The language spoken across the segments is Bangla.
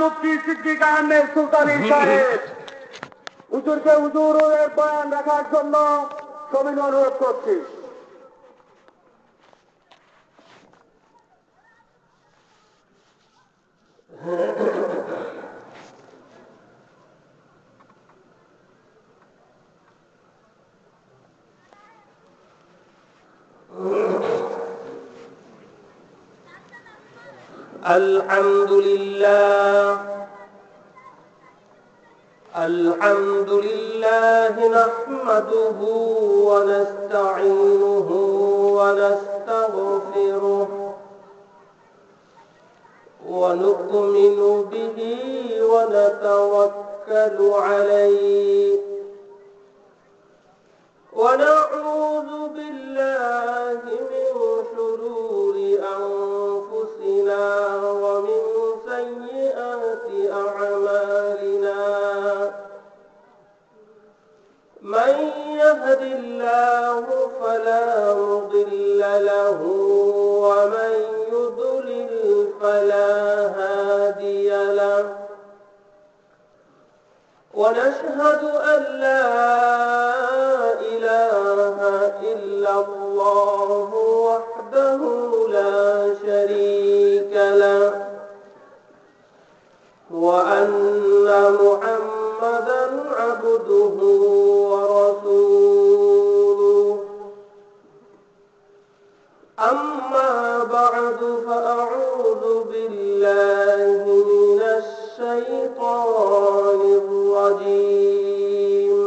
মুফতি সিদ্দিক আহমেদ সুলতানী সাহেব হুজুরকে হুজুরের বয়ান রাখার জন্য সবিনয় অনুরোধ করছি। الحمد لله نحمده ونستعينه ونستغفره ونؤمن به ونتوكل عليه ونعوذ بالله من شرور أنفسنا ومن سيئات أعمالنا من يهد الله فلا مضل له ومن يضلل فلا هادي له ونشهد أن لا إله إلا الله وحده لا شريك له وأن محمدا عبده ورسوله أما بعد فأعوذ بالله من الشيطان الرجيم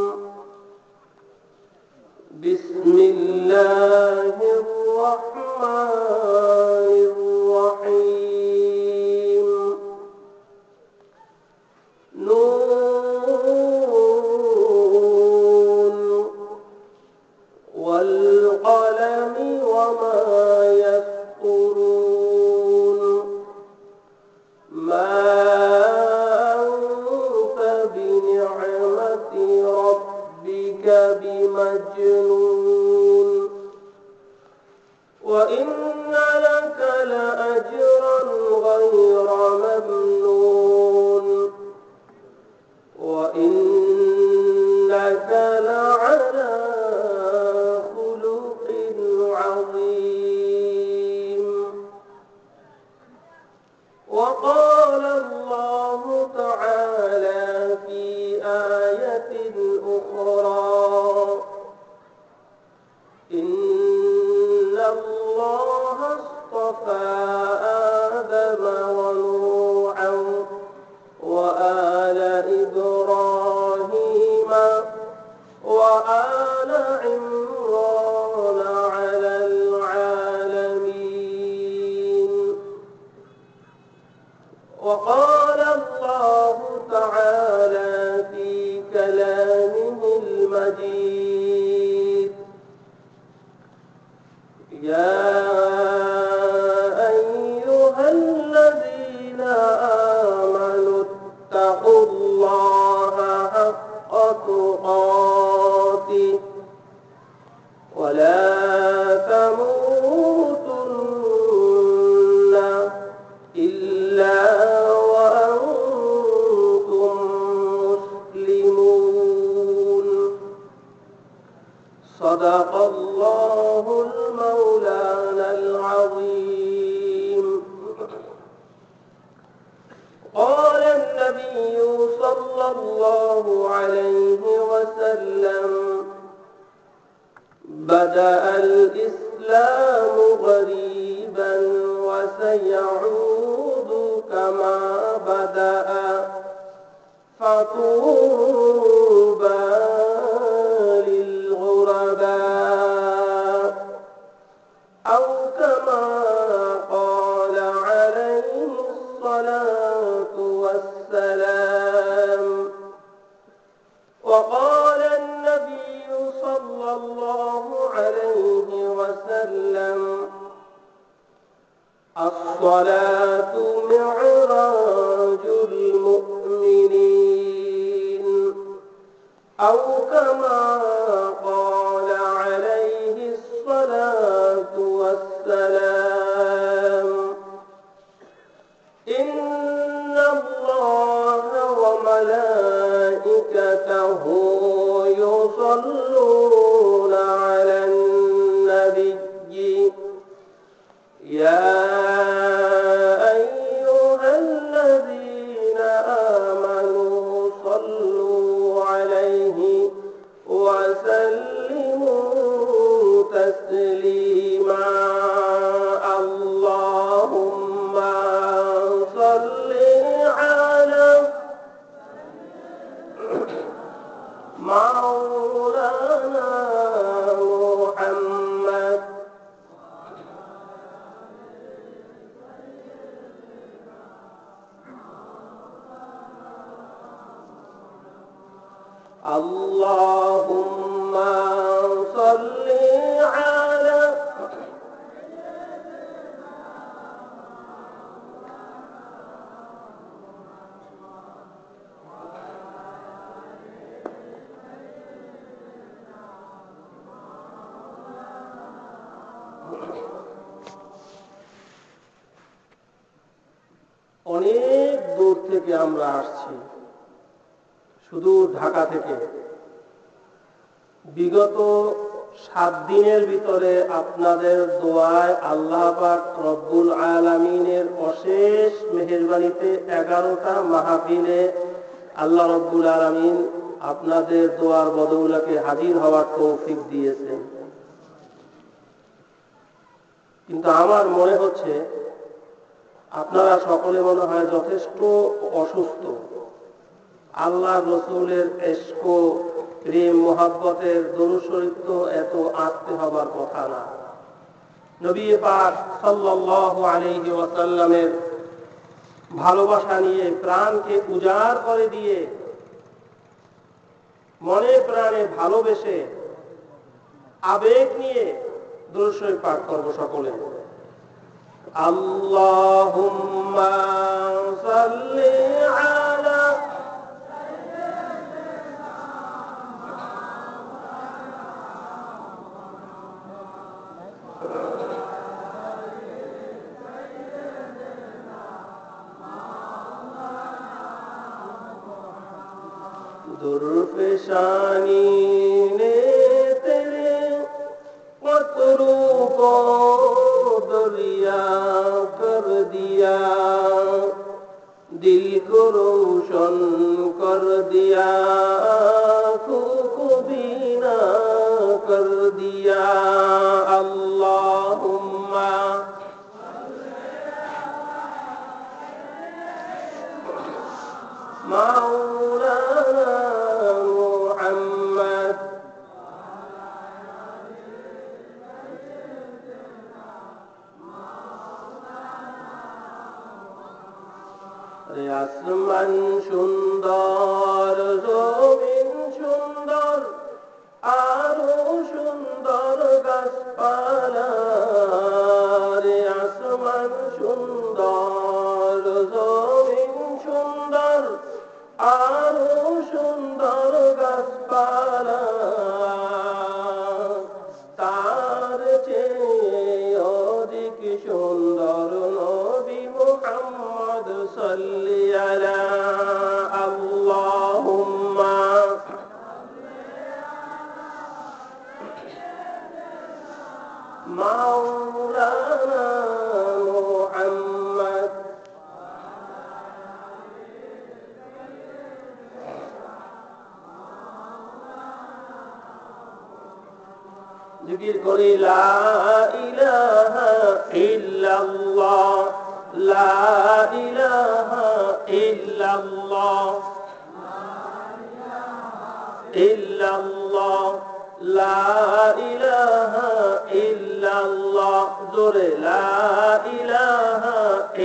بسم الله الرحمن الرحيم نون والقلم وما يسطرون ما أنت بنعمة ربك بمجنون وإن لك لأجرا غير ممنون وإنك لعلى خلق عظيم وقال الله تعالى في آية أخرى إن الله اصطفى آدم ونوحا وآل إبراهيم وآل عمران على العالمين وقال الله تعالى في كلامه المجيد يا أيها الذين آمنوا اتقوا الله حق تقاته ولا تموتن إلا وأنتم مسلمون صدق الله المولانا العظيم قال النبي صلى الله عليه وسلم بدأ الإسلام غريبا وسيعود كما بدأ فطوبى للغرباء أو كما قال عليه الصلاة والسلام وقال النبي صلى الله عليه وسلم الصلاة معراج المؤمنين أو كما قال عليه الصلاة والسلام إن الله وملائكته يصلون على النبي يا أيها الذين آمنوا صلوا عليه وسلموا تسليما اللهم صل على مولانا محمد اللهم صل على অনেক দূর থেকে আমরা আসছি, শুধু ঢাকা থেকে। বিগত 7 দিনের ভিতরে আপনাদের দোয়ায় আল্লাহ পাক রব্বুল আলামিনের অশেষ মেহেরবানিতে 11টা মাহফিলে আল্লাহ রব্বুল আলামিন আপনাদের দোয়ার বদৌলতে হাজির হওয়ার তৌফিক দিয়েছেন। কিন্তু আমার মনে হচ্ছে আপনারা সকলে মনে হয় যথেষ্ট অসুস্থ। আল্লাহ রসুলের ইশক প্রেম মোহাব্বতের দরুদ শরীফ তো এত আঁকতে হবার কথা না। নবী পাক সাল্লাল্লাহু আলাইহি ওয়াসাল্লামের ভালোবাসা নিয়ে প্রাণকে উজাড় করে দিয়ে মনে প্রাণে ভালোবেসে আবেগ নিয়ে দরুদ শরীফ পাঠ করব সকলে। আল্লাহুম্মা সাল্লি আলা दुर्फिशानी ने तेरे कतरू को दरिया कर दिया, दिल को रोशन कर दिया, आँखों को बीना कर दिया। अल्लाहुम्मा मौलाना मुहम्मद আসমান সুন্দর, জমিন সুন্দর, আরো সুন্দর গাছপালা। রে আসমান সুন্দর, জমিন সুন্দর, আরো সুন্দর গাছপালা। তার চেয়ে অধিক সুন্দর নবী মুহাম্মদ সাল্লি আলা। আল্লাহুম্মা মাওলানা মুহাম্মদ জিকির করি লা ইলাহা ইল্লাল্লাহ, লা ইলাহা ইল্লাল্লাহ, ইল্লাল্লাহ, লা ইলাহা ইল্লাল্লাহ। জোরে লা ইলাহা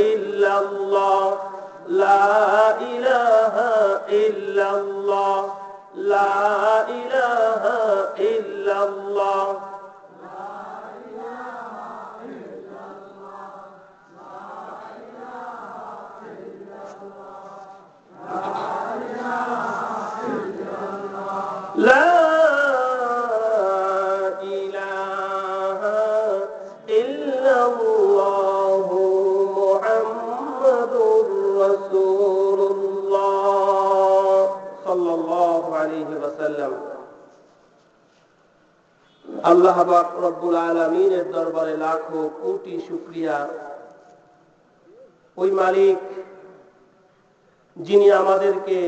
ইল্লাল্লাহ, লা ইলাহা ইল্লাল্লাহ, লা ইলাহা ইল্লাল্লাহ। لا إله إلا الله محمد رسول الله আলাইহি ওয়াসাল্লাম। আল্লাহ পাক রব্বুল আলামিনের দরবারে লাখো কোটি শুকরিয়া, ওই মালিক যিনি আমাদেরকে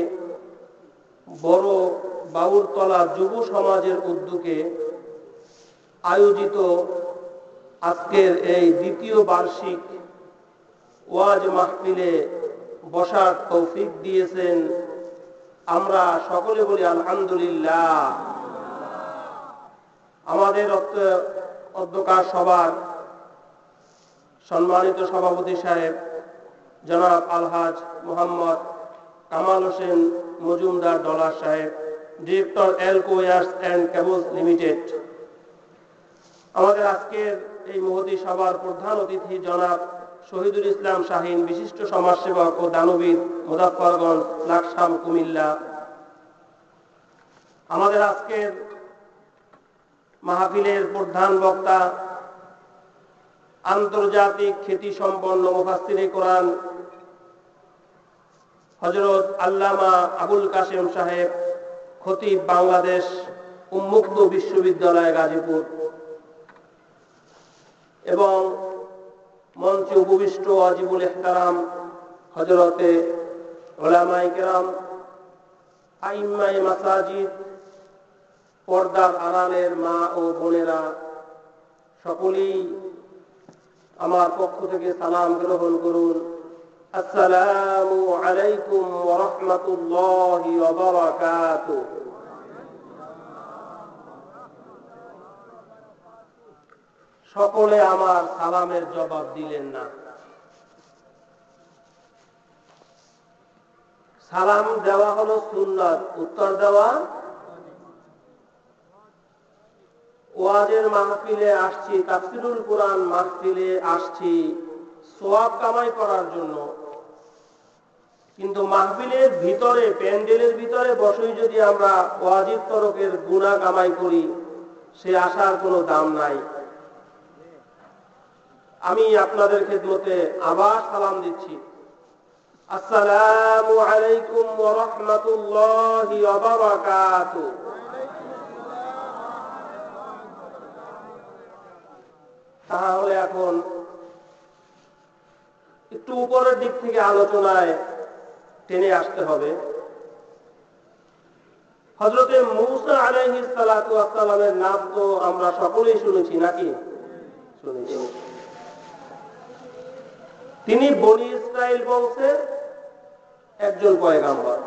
বড় বাউরতলা যুব সমাজের উদ্যোগে আয়োজিত আজকের এই দ্বিতীয় বার্ষিক ওয়াজ মাহফিলে বসার তৌফিক দিয়েছেন। আমরা সকলে বলি আলহামদুলিল্লাহ। আমাদের অধ্যকার সভার সম্মানিত সভাপতি সাহেব জনাব আলহাজ মোহাম্মদ কামাল হোসেন মজুমদার ডলার সাহেব, director Elco wires and cables limited, আমাদের আজকের এই মহতী সভার প্রধান অতিথি জনাব শহীদুল ইসলাম শাহীন, বিশিষ্ট সমাজসেবক ও দানবীর, মুজাফফরগঞ্জ, লাকসাম, কুমিল্লা, আমাদের আজকের মাহফিলের প্রধান বক্তা আন্তর্জাতিক খ্যাতিসম্পন্ন মুফাসসিরে কোরআন হযরত আল্লামা আবুল কাশেম সাহেব, খতিব, বাংলাদেশ উন্মুক্ত বিশ্ববিদ্যালয় গাজীপুর, এবং মঞ্চে উপবিষ্ট ওয়াজিবুল ইহতারাম হযরতে উলামায়ে কেরাম, আইম্মায়ে মাসাজিদ, পর্দার আড়ালের মা ও বোনেরা, সকলেই আমার পক্ষ থেকে সালাম গ্রহণ করুন। আসসালামু আলাইকুম ওয়া রাহমাতুল্লাহি ওয়া বারাকাতুহু। সকলে আমার সালামের জবাব দিলেন না। সালাম দেওয়া হলো সুন্নাত, উত্তর দেওয়া। ওয়াজের মাহফিলে আসছি, তাফসীরুল কুরআন মাহফিলে আসছি সওয়াব কামাই করার জন্য, কিন্তু মাহফিলের ভিতরে, প্যান্ডেলের ভিতরে বসেই যদি আমরা ওয়াজিব তরকের গুনাহ কামাই করি, সে আশার কোনো দাম নাই। আমি আপনাদের খেদমতে আবার সালাম দিচ্ছি। আসসালামু আলাইকুম ওয়া রাহমাতুল্লাহি ওয়া বারাকাতুহু। তাহলে এখন একটু উপরের দিক থেকে আলোচনায় টেনে আসতে হবে। হযরতে মূসা আলাইহিস সালাতু ওয়াস সালামের নাম তো আমরা সকলেই শুনেছি, নাকি? শুনেছি। তিনি বনি ইসরাইল বংশের একজন পয়গাম্বর।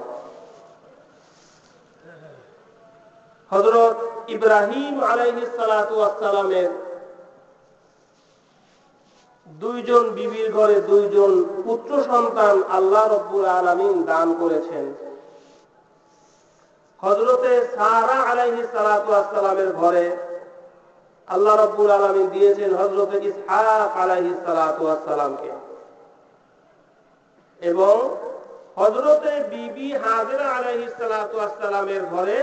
হযরত ইব্রাহিম আলাইহিস সালাতু ওয়াস সালামের দুইজন বিবির ঘরে দুইজন পুত্র সন্তান আল্লাহ রাব্বুল আলামিন দান করেছেন। হযরতে সারা আলাইহিস সালাতু ওয়াস সালামের ঘরে আল্লাহ রাব্বুল আলামিন দিয়েছেন হযরতে ইসহাক আলাইহিস সালাতু ওয়াস সালামকে, এবং হযরতে বিবি হাজেরা আলাইহিস সালাতু ওয়াস সালামের ঘরে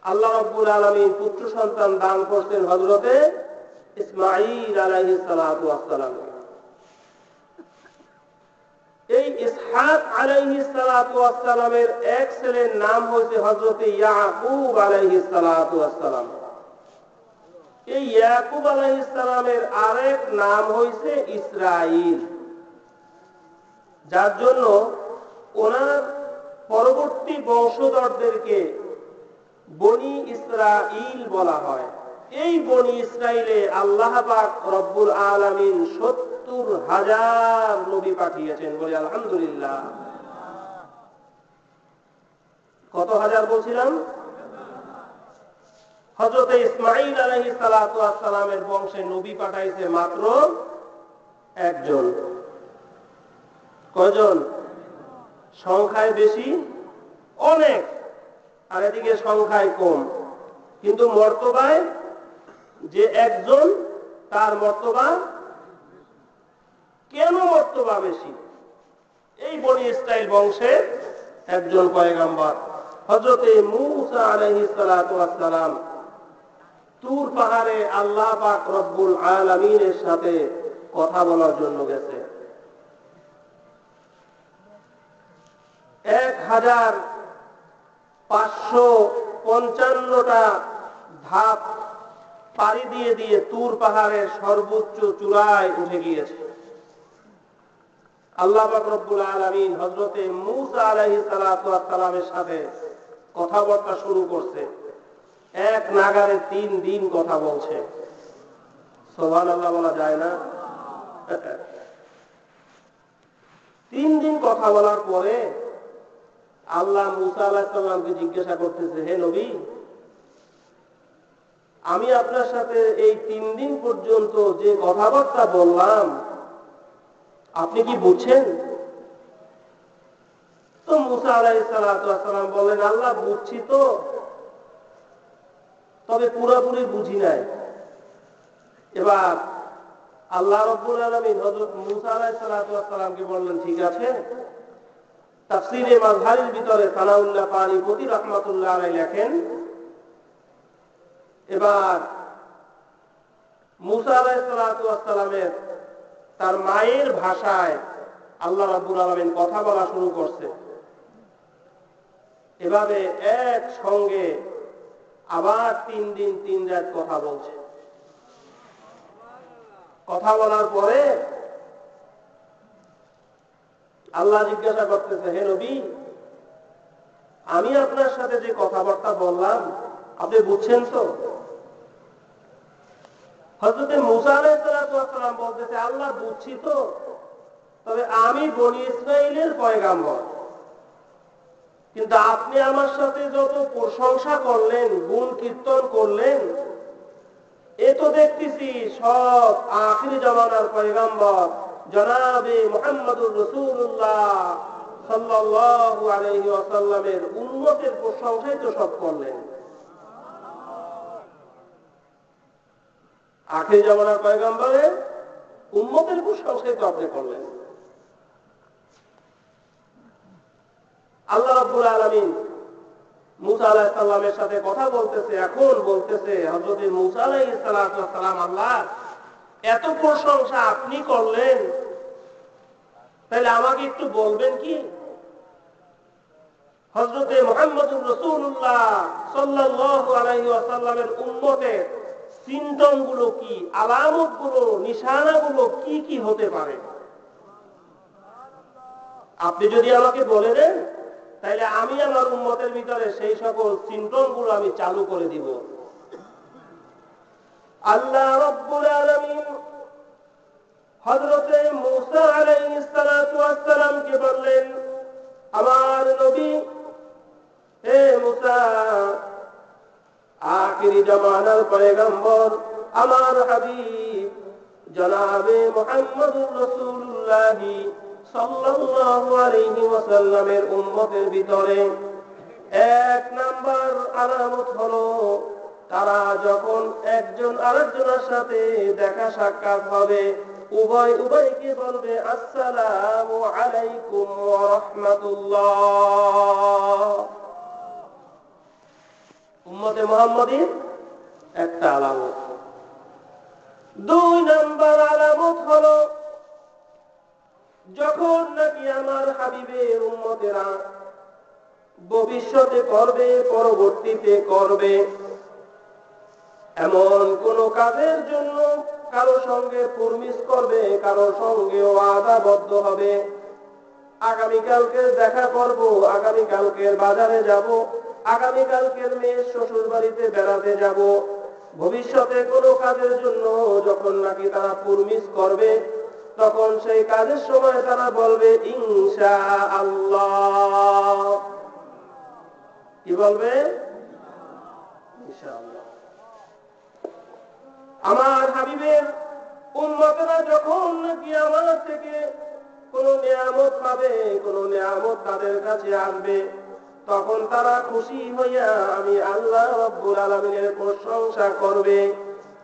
আল্লাহ রাব্বুল আলামিন পুত্র সন্তান দান করতেন হযরতে ইসমাঈল আলাইহিস সালাতু ওয়াস সালাম। এই ইসহাক আলাইহিস সালাতু ওয়াস সালামের এক ছেলের নাম হচ্ছে হযরতে ইয়াকুব আলাইহিস সালাতু ওয়াস সালাম। এই ইয়াকুব আলাইহিস সালামের আরেক নাম হচ্ছে ইসরাঈল, যার জন্য ওনার পরবর্তী বংশধরদেরকে বনি ইসরাঈল বলা হয়। এই বনি ইসরাইলে আল্লাহ পাক রব্বুল আলামিন ৭০,০০০ নবী পাঠিয়েছেন, বলি আলহামদুলিল্লাহ। কত হাজার বলছিলাম? হযরতে ইসমাঈল আলাইহিস সালাতু ওয়াস সালামের বংশে নবী পাঠাইছে মাত্র একজন। কয়জন? সংখ্যায় বেশি অনেক, আর এদিকে সংখ্যায় কম, কিন্তু মর্তবায় যে একজন, তার মর্তবা কেন মর্তবা বেশি? এই বনি ইসরাইল বংশে একজন পয়গাম্বর হযরতে মূসা আলাইহিস সালাতু ওয়াস সালাম তুর পাহাড়ে আল্লাহ পাক রব্বুল আলামিনের সাথে কথা বলার জন্য গেছে। ১,০০০ 555টা ধাপ পাড়ি দিয়ে দিয়ে তুর পাহাড়ের সর্বোচ্চ চূড়ায় উঠে গিয়েছে। আল্লাহ পাক রব্বুল আলামিন হযরতে মূসা আলাইহিস সালাতু ওয়াস সালামের সাথে কথাবার্তা শুরু করছে। এক নাগারে 3 দিন কথা বলছে। সুবহানাল্লাহ বলা যায় না? 3 দিন কথা বলার পরে আল্লাহ মূসা আলাইহিস সালামকে জিজ্ঞাসা করতেছে, হে নবী, আমি আপনার সাথে এই 3 দিন পর্যন্ত যে কথাবার্তা বললাম আপনি কি বুঝছেন? তো মূসা আলাইহিস সালাতু ওয়াস সালাম বলেন, আল্লাহ বুঝছি তো, তবে পুরোপুরি বুঝি নাই। এবার আল্লাহ রাব্বুল আলামিন হযরত মূসা আলাইহিস সালাতু ওয়াস সালামকে বললেন, ঠিক আছে। তাফসীরে মাযহারির ভিতরে সানাউল্লাহ পানিপতি রাহমাতুল্লাহ আলাইহি লেখেন, এবার মূসা আলাইহিস সালাতু ওয়াস সালামের তার মায়ের ভাষায় আল্লাহ রাব্বুল আলামিন কথা বলা শুরু করছে। এভাবে এক সঙ্গে আবার 3 দিন 3 রাত কথা বলছে। কথা বলার পরে আল্লাহ জিজ্ঞাসা করতেছে, হে নবী, আমি আপনার সাথে যে কথাবার্তা বললাম আপনি বুঝছেন তো? হযরত মূসা আলাইহিস সালাম বলতেছে, আল্লাহ বুঝছি তো, তবে আমি বনী ইসরাইলের পয়গাম্বর, কিন্তু আপনি আমার সাথে যত প্রশংসা করলেন, গুণ কীর্তন করলেন, এ তো দেখতেছি সব আখির জামানার পয়গাম্বর জনাবে মুহাম্মদুর রাসূলুল্লাহ সাল্লাল্লাহু আলাইহি ওয়াসাল্লামের উম্মতের প্রশংসাই তো সব করলেন। আখির জামানার পয়গাম্বরের উম্মতের প্রশংসাই তো আপনি করলেন। আল্লাহ রাব্বুল আলামিন মূসা আলাইহিস সালামের সাথে কথা বলতেছে। এখন বলতেছে, হযরত মূসা আলাইহিস সালাম, আল্লাহ এত প্রশংসা আপনি করলেন, তাহলে আমাকে একটু বলবেন কি হযরত মুহাম্মদুর রাসূলুল্লাহ সাল্লাল্লাহু আলাইহি ওয়াসাল্লামের উম্মতের সিম্পটম গুলো কি, আলামত গুলো, নিশানা গুলো কি কি হতে পারে? আপনি যদি আমাকে বলে দেন তাহলে আমি আমার উম্মতের ভিতরে সেই সকল সিম্পটম গুলো আমি চালু করে দিব। আল্লাহ রাব্বুল আলামিন হযরতে মূসা আলাইহিস সালাতু ওয়াস সালামকে বললেন, আমার নবী, হে মূসা, আখিরি জামানার পয়গম্বর আমার হাবিব জনাবে মুহাম্মদুর রাসূলুল্লাহ সাল্লাল্লাহু আলাইহি ওয়াসাল্লামের উম্মতের ভিতরে 1 নাম্বার আলামত হলো, তারা যখন একজন আরেকজনের সাথে দেখা সাক্ষাৎ হবে, উভয় উভয়কে বলবে আসসালামু আলাইকুম ওয়া রাহমাতুল্লাহ। উম্মতে মুহাম্মাদীর একটা আলামত। 2 নাম্বার আলামত হলো, যখন নাকি আমার হাবিবের উম্মতেরা ভবিষ্যতে করবে, পরবর্তীতে করবে এমন কোন কাজের জন্য কারো সঙ্গে প্রমিস করবে, কারো সঙ্গে ওয়াদাবদ্ধ হবে, আগামীকালকে দেখা করব, আগামীকালকের বাজারে যাব, আগামীকালকের মেয়ের শ্বশুর বাড়িতে বেড়াতে যাব, ভবিষ্যতে কোনো কাজের জন্য যখন নাকি তারা প্রমিস করবে, তখন সেই কাজের সময় তারা বলবে ইনশাআল্লাহ। কি বলবে? ইনশাআল্লাহ। আমার হাবিবের উম্মতেরা যখন নাকি আমার থেকে কোন নিয়ামত পাবে, কোন নিয়ামত তাদের কাছে আসবে, তখন তারা খুশি হইয়া আমি আল্লাহ রাব্বুল আলামিনের প্রশংসা করবে।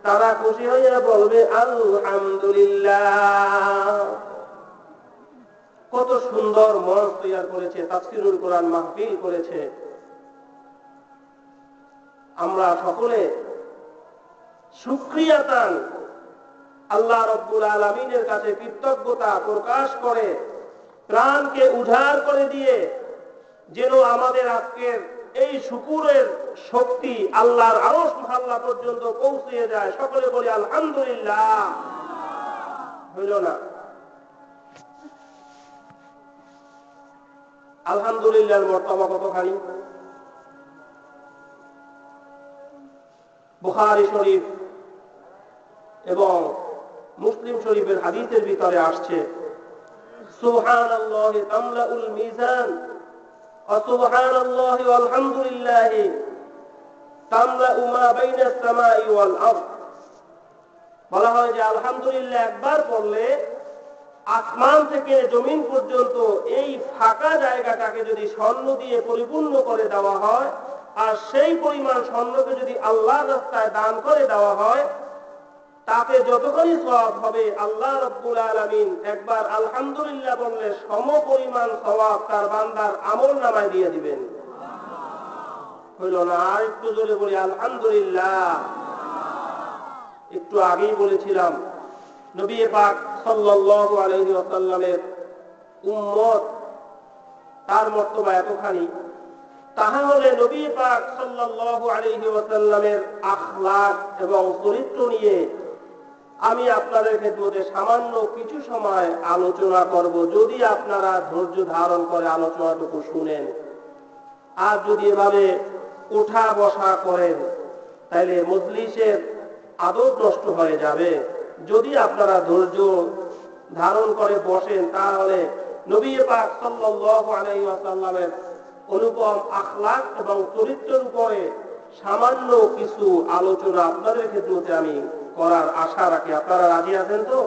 তারা খুশি হইয়া বলবে আলহামদুলিল্লাহ। কত সুন্দর মঞ্চ তৈরি করেছে, তাফসীরুল কোরআন মাহফিল করেছে। আমরা সকলে শুকরিয়াতান আল্লাহ রাব্বুল আলামিনের কাছে কৃতজ্ঞতা প্রকাশ করে প্রাণকে উজাড় করে দিয়ে যেন আমাদের আজকের এই শুকুরের শক্তি আল্লাহর আরশ মহল্লা পর্যন্ত পৌঁছে যায়। সকলে বলি আলহামদুলিল্লাহ। হইল না? আলহামদুলিল্লাহর মর্তবা কতখানি? বুখারী শরীফ এবং মুসলিম শরীফের হাদিসের ভিতরে আসছে, সুবহানাল্লাহি তামলাউল মিজান ওয়া সুবহানাল্লাহি ওয়াল হামদুলিল্লাহি তামলাউ মা বাইনাস সামাই ওয়াল আরদ। বলা হয় যে আলহামদুলিল্লাহ একবার পড়লে আসমান থেকে জমিন পর্যন্ত এই ফাঁকা জায়গাটাকে যদি স্বর্ণ দিয়ে পরিপূর্ণ করে দেওয়া হয়, আর সেই পরিমাণ স্বর্ণকে যদি আল্লাহর রাস্তায় দান করে দেওয়া হয়, তাতে যতখানি সওয়াব হবে আল্লাহ রাব্বুল আলামিন একবার আলহামদুলিল্লাহ বললে সম পরিমাণ সওয়াব তার বান্দার আমলনামায় দিয়ে দিবেন। হইল না? আর একটু জোরে বলি আলহামদুলিল্লাহ। একটু আগেই বলেছিলাম নবী পাক সাল্লাল্লাহু আলাইহি ওয়াসাল্লামের উম্মত তার মর্তবা এতখানি, তাহলে নবী পাক সাল্লাল্লাহু আলাইহি ওয়াসাল্লামের আখলাক এবং চরিত্র নিয়ে আমি আপনাদের খেদমতে সামান্য কিছু সময় আলোচনা করব, যদি আপনারা ধৈর্য ধারণ করে আলোচনাটুকু শুনেন। আর যদি এভাবে উঠা বসা করেন তাহলে মজলিসের আদব নষ্ট হয়ে যাবে। যদি আপনারা ধৈর্য ধারণ করে বসেন তাহলে নবী পাক সাল্লাল্লাহু আলাইহি ওয়াসাল্লামের অনুপম আখলাক এবং চরিত্রের উপরে সামান্য কিছু আলোচনা আপনাদের ক্ষেত্রে আমি করার আশা রাখি। আপনারা রাজি আছেন তো?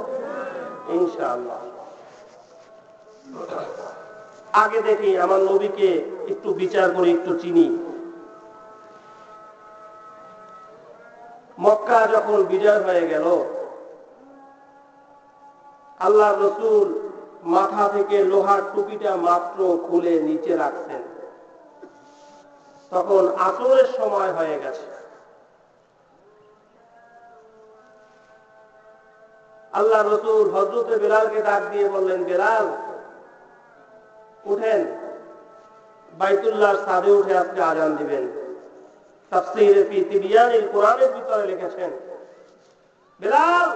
ইনশাআল্লাহ। আগে দেখি আমার নবীকে একটু বিচার করে একটু চিনি। মক্কা যখন বিজয় হয়ে গেল, আল্লাহ রাসূল মাথা থেকে লোহার টুপিটা মাত্র খুলে নিচে রাখছেন, তখন আসরের সময় হয়ে গেছে। আল্লাহ রাসূল হযরতে বেলালকে ডাক দিয়ে বললেন, বেলাল উঠেন, বাইতুল্লাহর ছাদে উঠে আজকে আযান দিবেন। তাফসীরে ফি তিবিয়ানিল কুরআনের ভিতরে লিখেছেন, বেলাল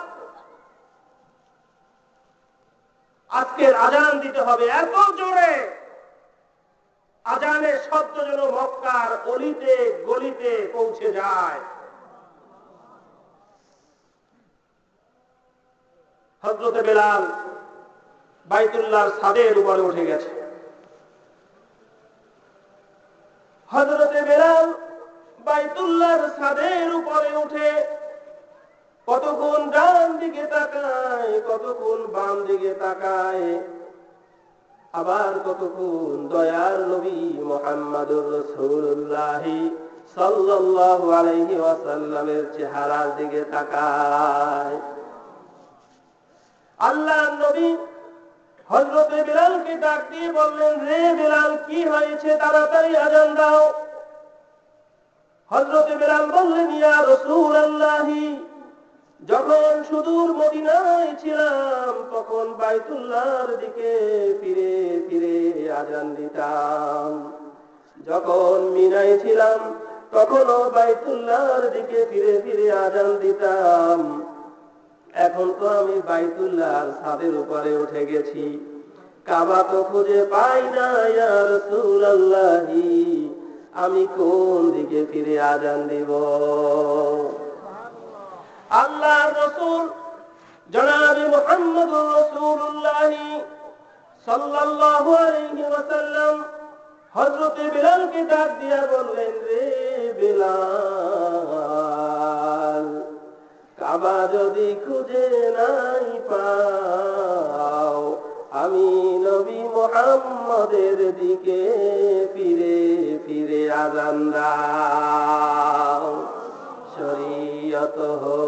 আজকের আযান দিতে হবে, এত জোরে আযানের শব্দ যেন মক্কার অলিতে গলিতে পৌঁছে যায়। হযরতে বেলাল বাইতুল্লাহর ছাদের উপরে উঠে গেছে। হযরতে বেলাল বাইতুল্লাহর ছাদের উপরে উঠে কতক্ষণ ডান দিকে তাকায়, কতক্ষণ বাম দিকে তাকায়, আবার কতক্ষণ দয়ার নবী মুহাম্মদুর রাসূলুল্লাহ সাল্লাল্লাহু আলাইহি ওয়াসাল্লামের চেহারার দিকে তাকায়। আল্লাহর নবী হযরতে বেলালকে ডাক দিয়ে বললেন, রে বেলাল কি হয়েছে, তাড়াতাড়ি আযান দাও। হযরতে বেলাল বললেন, ইয়া রাসূলুল্লাহ, যখন সুদূর মদিনায় ছিলাম তখন বাইতুল্লাহর দিকে ফিরে ফিরে আযান দিতাম, যখন মিনায় ছিলাম তখনও বাইতুল্লাহর দিকে ফিরে ফিরে আযান দিতাম। এখন তো আমি বাইতুল্লাহর ছাদের উপরে উঠে গেছি, কাবা তো খুঁজে পাই না, ইয়া রাসূলুল্লাহ আমি কোন দিকে ফিরে আযান দিব? আল্লাহর রাসূল জনাব মুহাম্মদুর রাসূলুল্লাহ সাল্লাল্লাহু আলাইহি ওয়াসাল্লাম হযরতে বেলালকে ডাক দিয়া বললেন, রে বেলাল, কাবা যদি খুঁজে নাই পাও, আমি নবী মুহাম্মদের দিকে ফিরে ফিরে আযান দাও। শরীয়ত হো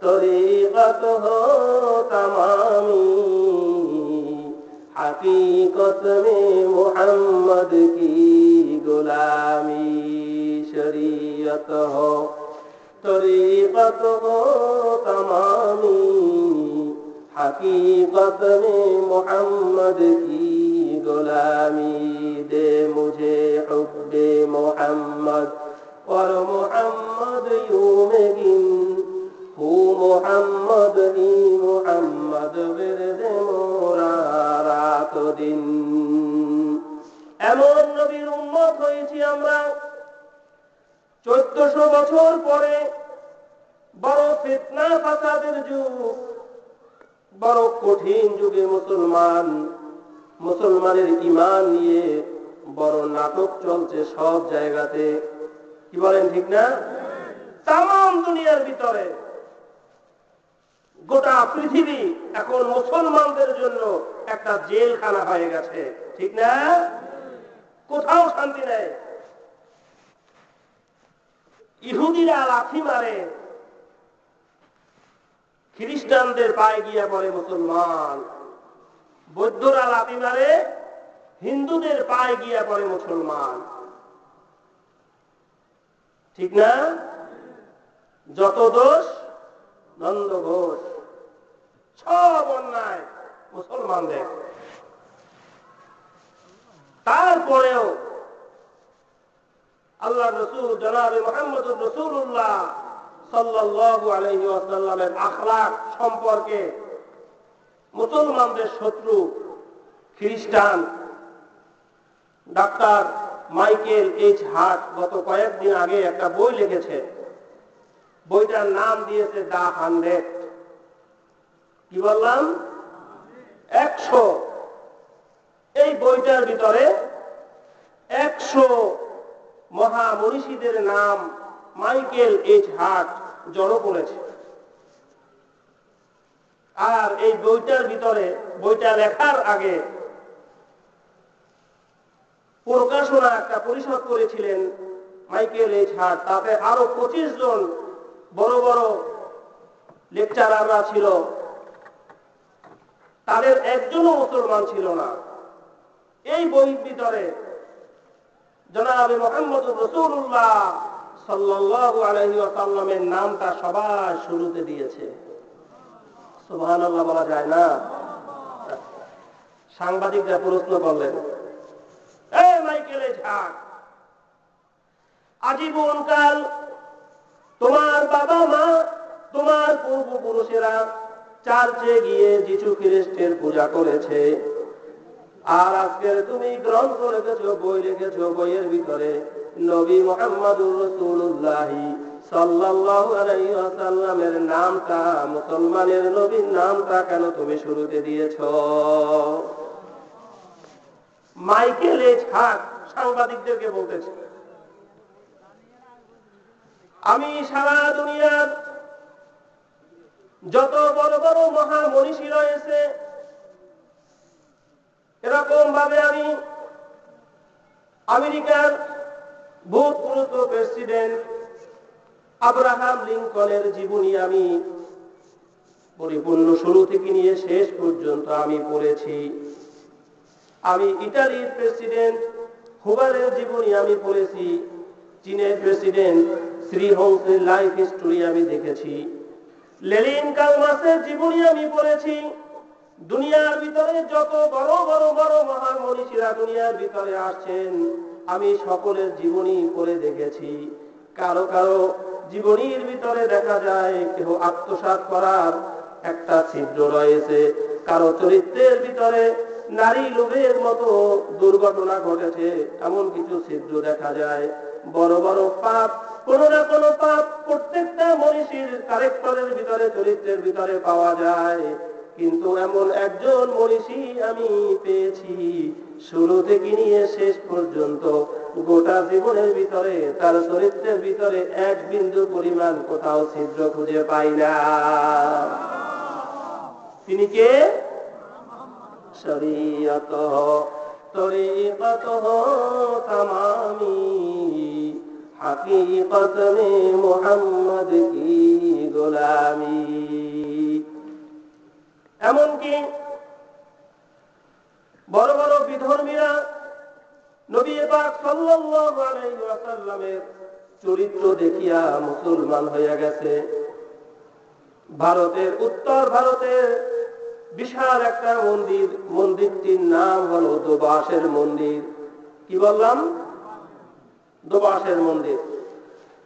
তরিকত হো तमामी, हकीकत में मुहम्मद की गुलामी। शरीयत हो तरीक़त हो तमामी, हकीकत में मुहम्मद की गुलामी। दे मुझे हुब्बे मुहम्मद মুহাম্মদ और मुहम्मद यूमगिन हु मुहम्मद ही मुहम्मद बिरदे मोरा রাত দিন। এমন নবীর উম্মত হয়েছি আমরা 1400 বছর পরে। বড় ফিতনা ফাসাদের যুগ, বড় কঠিন যুগে মুসলমানের ঈমান নিয়ে বড় নাটক চলছে সব জায়গাতে। কি বলেন ঠিক না? তাম দুনিয়ার ভিতরে গোটা পৃথিবী এখন মুসলমানদের জন্য একটা জেলখানা হয়ে গেছে, ঠিক না? কোথাও শান্তি নেই। ইহুদিরা লাথি মারে, খ্রিস্টানদের পায়ে গিয়া পড়ে মুসলমান। বৌদ্ধরা লাথি মারে, হিন্দুদের পায়ে গিয়া পড়ে মুসলমান, ঠিক না? যত দোষ নন্দ ঘোষ, সব অন্যায় মুসলমানদের। তারপরেও আল্লাহ রসুল জনাবে মুহাম্মদুর রাসূলুল্লাহ সাল্লাল্লাহু আলাইহি ওয়াসাল্লামের আখলাক সম্পর্কে মুসলমানদের শত্রু খ্রিস্টান ডাক্তার মাইকেল এইচ হার্ট গত কয়েকদিন আগে একটা বই লিখেছে। বইটার নাম দিয়েছে দা 100। কি বললাম? 100। এই বইটার ভিতরে 100 মহামনীষীদের নাম মাইকেল এইচ হার্ট জড়ো করেছে। আর এই বইটার ভিতরে, বইটা লেখার আগে প্রকাশনা একটা পরিষদ করেছিলেন মাইকেল এইচ হার্ট। তাতে আরো 25 জন বড় বড় লেকচারাররা ছিল, তাদের একজনও মুসলমান ছিল না। এই বইয়ের ভিতরে জনাবে মুহাম্মদুর রাসূলুল্লাহ সাল্লাল্লাহু আলাইহি ওয়াসাল্লামের নামটা সবার শুরুতে দিয়েছে। সুবহানাল্লাহ বলা যায় না? সাংবাদিকরা প্রশ্ন করলেন, এই মাইকেল এইচ হার্ট, আজীবনকাল তোমার বাবা মা, তোমার পূর্বপুরুষেরা চার্চে গিয়ে যিশু খ্রিস্টের পূজা করেছে, আর আজকে তুমি গ্রন্থ রেখেছো, বই রেখেছো, বইয়ের ভিতরে নবী মুহাম্মদুর রাসূলুল্লাহ সাল্লাল্লাহু আলাইহি ওয়াসাল্লামের নামটা, মুসলমানের নবীর নামটা কেন তুমি শুরুতে দিয়েছো? মাইকেল এইচ হার্ট সাংবাদিকদেরকে বলতেছে, আমি সারা দুনিয়ার যত বড় বড় মহামনীষী রয়েছে, এরকম ভাবে আমি আমেরিকার ভূতপূর্ব প্রেসিডেন্ট আব্রাহাম লিঙ্কনের জীবনী আমি পরিপূর্ণ শুরু থেকে নিয়ে শেষ পর্যন্ত আমি পড়েছি। আমি ইতালির প্রেসিডেন্ট হুবারের জীবনী আমি পড়েছি। চীনের প্রেসিডেন্ট শ্রী হোংসের লাইফ হিস্টোরি আমি দেখেছি। লেনিন কালমাসের জীবনী আমি পড়েছি। দুনিয়ার ভিতরে যত বড় বড় বড় মহামনীষীরা দুনিয়ার ভিতরে আসছেন, আমি সকলের জীবনী পড়ে দেখেছি। কারো কারো জীবনীর ভিতরে দেখা যায় কেউ আত্মসাৎ করার একটা ছিদ্র রয়েছে, কারো চরিত্রের ভিতরে নারী লোভের মতো দুর্ঘটনা ঘটেছে, এমন কিছু ছিদ্র দেখা যায়। বড় বড় পাপ, কোন না কোন পাপ প্রত্যেকটা মনীষীর ক্যারেক্টারের ভিতরে, চরিত্রের ভিতরে পাওয়া যায়। কিন্তু এমন একজন মনীষী আমি পেয়েছি, শুরু থেকে নিয়ে শেষ পর্যন্ত গোটা জীবনের ভিতরে তার চরিত্রের ভিতরে এক বিন্দু পরিমাণ কোথাও ছিদ্র খুঁজে পাই না। তিনি কে? শরীয়তহ তরিকতহ তামামি হাকিকত মে মুহাম্মদ কি গোলামি। এমনকি বড় বড় বিধর্মীরা নবী পাক সাল্লাল্লাহু আলাইহি ওয়াসাল্লামের চরিত্র দেখিয়া মুসলমান হয়ে গেছে। ভারতের, উত্তর ভারতের বিশাল একটা মন্দির, মন্দিরটির নাম হলো দোবাসের মন্দির। কি বললাম? দোবাসের মন্দির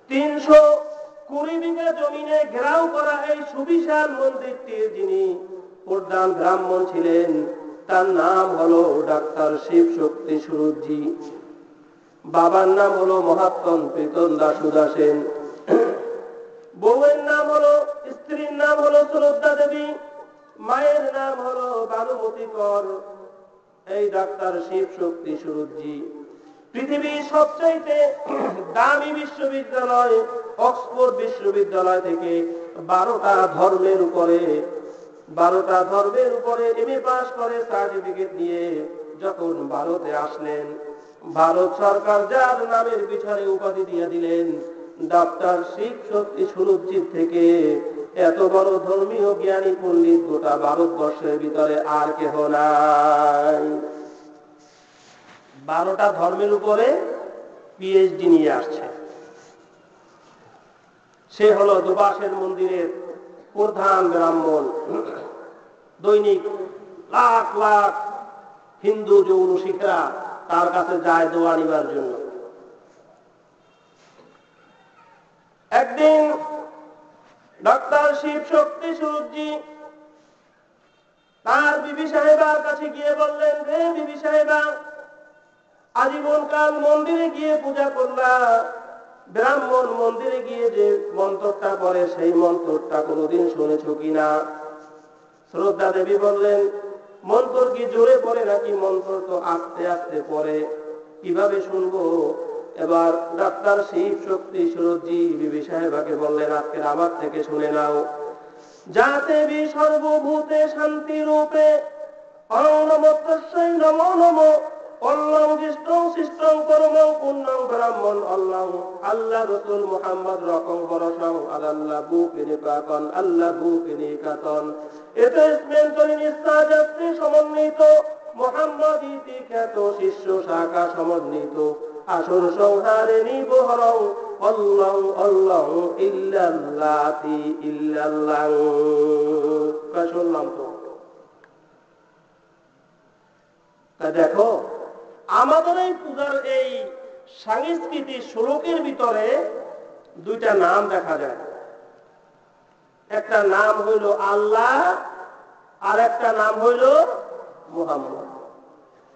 320 বিঘা জমিনে ঘেরাও করা এই সুবিশাল মন্দিরটির যিনি প্রধান ব্রাহ্মণ ছিলেন তার নাম হলো ডাক্তার শিব শক্তি সুরুজি। বাবার নাম হলো মহাত্মন প্রীতম দাস উদাসেন। বউয়ের নাম হলো, স্ত্রীর নাম হলো শ্রদ্ধা দেবী, মায়ের নাম হলো বানুমতি কর। এই ডাক্তার শিব শক্তি সুরুজি পৃথিবীর সবচাইতে দামি বিশ্ববিদ্যালয় অক্সফোর্ড বিশ্ববিদ্যালয় থেকে 12টা ধর্মের উপরে এমএ পাস করে সার্টিফিকেট নিয়ে যখন ভারতে আসলেন, ভারত সরকার যার নামের পিছনে উপাধি দিয়ে দিলেন ডাক্তার শিব শক্তি সুরুজির থেকে এত বড় ধর্মীয় জ্ঞানী পণ্ডিত গোটা ভারতবর্ষের ভিতরে আর কেহ নাই। 12টা ধর্মের উপরে পিএইচডি নিয়ে আসছে। সে হলো দোবাসের মন্দিরের প্রধান ব্রাহ্মণ। দৈনিক লাখ লাখ হিন্দু যৌন শিখরা তার কাছে যায় দোয়া নিবার জন্য। একদিন ডাক্তার শিব শক্তি সুরুজি তার বিবি সাহেবার কাছে গিয়ে বললেন, রে বিবি সাহেবা, আজীবনকাল মন্দিরে গিয়ে পূজা করলা, ব্রাহ্মণ মন্দিরে গিয়ে যে মন্ত্রটা পড়ে সেই মন্ত্রটা কোনোদিন শুনেছো কিনা? শ্রদ্ধা দেবী বললেন, মন্ত্র কি জোরে পড়ে নাকি মন্ত্র তো আস্তে আস্তে পড়ে, কিভাবে শুনবো? এবার ডাক্তার শিব শক্তি সুরজি বিবি সাহেবাকে বললেন, আজকের আমার থেকে শুনে নাও। যাতে বি সর্বভূতে শান্তি রূপে ওং নমো তস্मै নমো নমো অল্লং জিষ্টং শিষ্টং পরমং পুণ্যং ব্রাহ্মণ অল্লং আল্লাহ রসুল মুহাম্মদ রকং বরসং আল্লাহ বুকিনি পাকন আল্লাহ বুকিনি কাতন এতে স্মেন্তরি নিস্তাজাত্রী সমন্বিত মুহাম্মদ ইতি খ্যাত শিষ্য শাখা সমন্বিত আসুর সংহারে নিবহরং অল্লং অল্লং ইল্লাল্লাহি ইল্লাল্লাহ। শুনলাম তো। তা দেখো, আমাদের এই পূজার এই সাংস্কৃতিক শ্লোকের ভিতরে দুইটা নাম দেখা যায়। একটা নাম হইল আল্লাহ আর একটা নাম হইল মুহাম্মদ।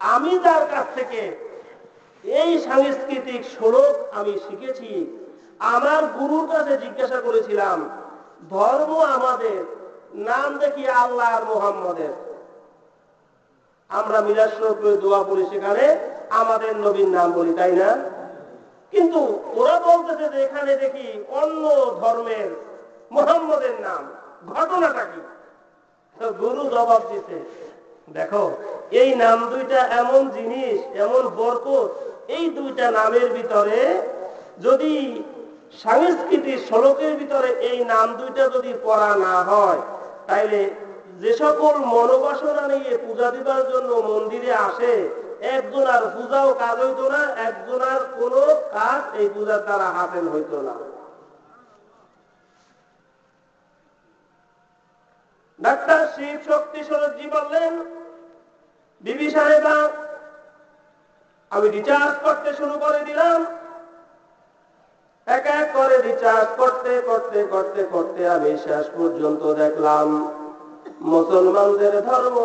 আমি যার কাছ থেকে এই সাংস্কৃতিক শ্লোক আমি শিখেছি, আমার গুরুর কাছে জিজ্ঞাসা করেছিলাম, ধর্ম আমাদের নাম দেখি আল্লাহ আর মুহাম্মদের, আমরা মিলাদ শরীফ করে দোয়া পড়ি, সেখানে আমাদের নবীর নাম বলি, তাই না? কিন্তু ওরা বলতেছে যে এখানে দেখি অন্য ধর্মের মুহাম্মদের নাম, ঘটনাটা কি? তো গুরু জবাব দিতে, দেখো এই নাম দুইটা এমন জিনিস, এমন বরকত, এই দুইটা নামের ভিতরে যদি সাংস্কৃতিক শ্লোকের ভিতরে এই নাম দুইটা যদি পড়া না হয়, তাইলে যে সকল মনোবাসনা নিয়ে পূজা দিবার জন্য মন্দিরে আসে, একজন আর পূজাও কাজ হইতো না, একজন আর কোন কাজ এই পূজার দ্বারা হাসিল হইতো না। ডাক্তার শিব শক্তি সুরজি বললেন, বিবি সাহেবা, আমি রিচার্জ করতে শুরু করে দিলাম। এক এক করে রিচার্জ করতে করতে করতে করতে আমি শেষ পর্যন্ত দেখলাম মুসলমানদের ধর্ম,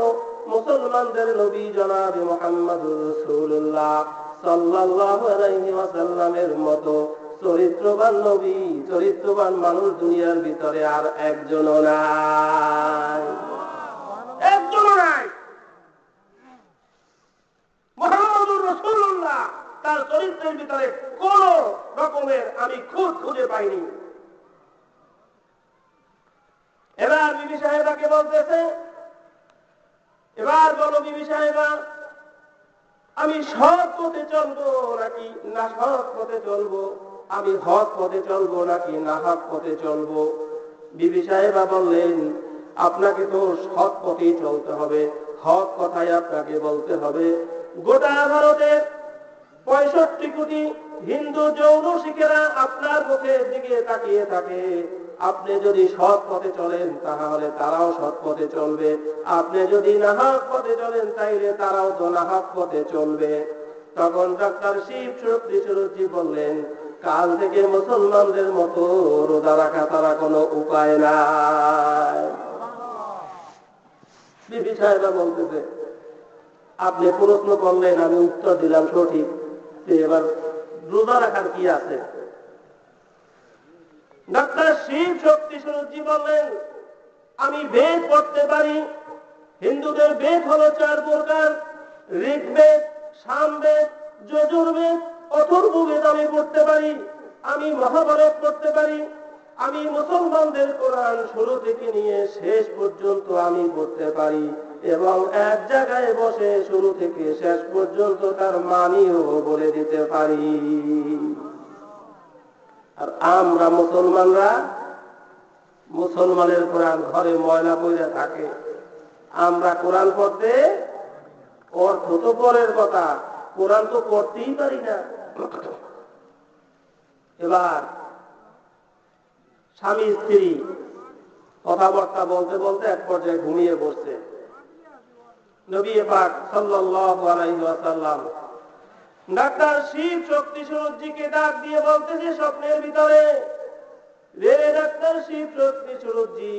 মুসলমানদের নবী জনাবে মুহাম্মদুর রাসূলুল্লাহ সাল্লাল্লাহু আলাইহি ওয়াসাল্লামের মতো চরিত্রবান নবী, চরিত্রবান মানুষ দুনিয়ার ভিতরে আর একজনও নাই, একজনও নাই। মুহাম্মদুর রাসূলুল্লাহ তার চরিত্রের ভিতরে কোন রকমের আমি খুঁত খুঁজে পাইনি। এবার বিবি সাহেবাকে বলতেছে, এবার বলো বিবি সাহেবা, আমি সৎ পথে চলবো নাকি না সৎ পথে চলবো, আমি হক পথে চলবো নাকি না হক পথে চলবো? বিবি সাহেবা বললেন, আপনাকে তো সৎ পথেই চলতে হবে, হক কথাই আপনাকে বলতে হবে। গোটা ভারতের 65 কোটি হিন্দু যৌন শিখেরা আপনার মুখের দিকে তাকিয়ে থাকে। আপনি যদি সৎ পথে চলেন তাহলে তারাও সৎ পথে চলবে, আপনি যদি নাহক পথে চলেন তাইলে তারাও তো নাহক পথে চলবে। তখন ডাক্তার শিব শক্তি সুরজি বললেন, কাল থেকে মুসলমানদের মতো রোজা রাখা তারা কোনো উপায় নাই। বিবি সাহেবা বলতেছে, আপনি প্রশ্ন করলেন, আমি উত্তর দিলাম সঠিক, এবার রোজা রাখার কি আছে? ডাক্তার শিব শক্তি সুরজি বললেন, আমি বেদ পড়তে পারি। হিন্দুদের বেদ হলো 4 প্রকার, ঋগ্বেদ, সামবেদ, যজুর্বেদ, অথর্ববেদ আমি পড়তে পারি। আমি মহাভারত পড়তে পারি। আমি মুসলমানদের কোরআন শুরু থেকে নিয়ে শেষ পর্যন্ত আমি পড়তে পারি, এবং এক জায়গায় বসে শুরু থেকে শেষ পর্যন্ত তার মানিও বলে দিতে পারি। আর আমরা মুসলমানের কোরআন ঘরে ময়লা পড়ে থাকে, আমরা কোরআন পড়তে, অর্থ তো পরের কথা, কোরআন তো পড়তেই পারি না। এবার স্বামী স্ত্রী কথাবার্তা বলতে বলতে এক পর্যায়ে ঘুমিয়ে পড়ছে। নবী পাক সাল্লাল্লাহু আলাইহি ওয়াসাল্লাম ডাক্তার শিব শক্তি সুরজিকে ডাক দিয়ে বলতেছে স্বপ্নের ভিতরে, রে ডাক্তার শিব শক্তি সুরজি,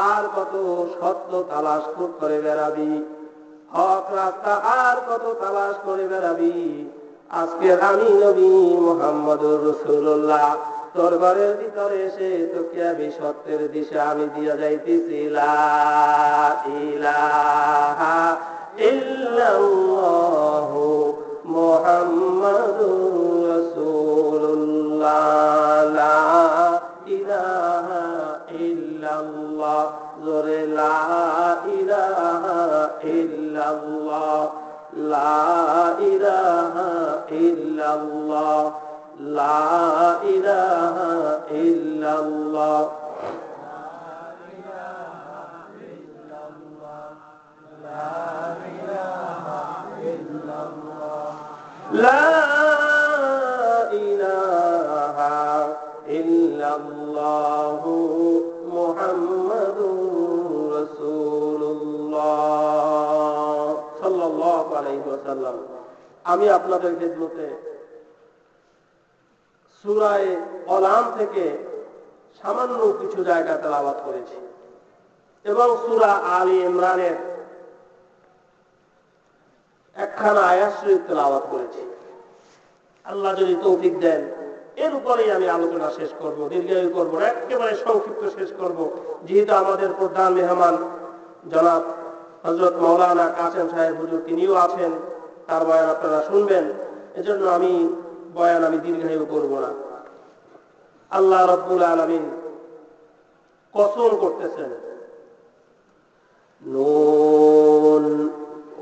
আর কত সত্য তালাশ করে বেড়াবি, হক রাস্তা আর কত তালাশ করে বেড়াবি? আজকে আমি নবী মুহাম্মদুর রাসূলুল্লাহ তোর ঘরের ভিতরে এসে তোকে আমি সত্যের দিশা আমি দিয়া যাইতেছি। লা ইলাহা ইল্লাল্লাহু মুহাম্মাদুর রাসূলুল্লাহ, লা ইলাহা ইল্লাল্লাহ, জোরে লা ইলাহা ইল্লাল্লাহ, লা ইলাহা ইল্লাল্লাহ, লা ইলাহা ইল্লাল্লাহ, লা ইলাহা ইল্লাল্লাহু মুহাম্মাদুর রাসূলুল্লাহ সাল্লাল্লাহু আলাইহি ওয়াসাল্লাম। আমি আপনাদের খেদমতে সূরা আল-আনআম থেকে সামান্য কিছু জায়গা তেলাওয়াত করেছি এবং সূরা আলী ইমরানের একখানা আয়াত শরীফ তেলাওয়াত করেছি। আল্লাহ যদি তৌফিক দেন এর উপরেই আমি আলোচনা শেষ করব, দীর্ঘায়ু করব না, একেবারে সংক্ষিপ্ত শেষ করব। যেহেতু আমাদের প্রধান মেহমান জনাব হযরত মাওলানা কাসেম সাহেব হুজুর তিনিও আছেন, তার বয়ান আপনারা শুনবেন, এজন্য আমি বয়ান দীর্ঘায়ু করব না। আল্লাহ রাব্বুল আলামিন কসম করতেছেন, নুন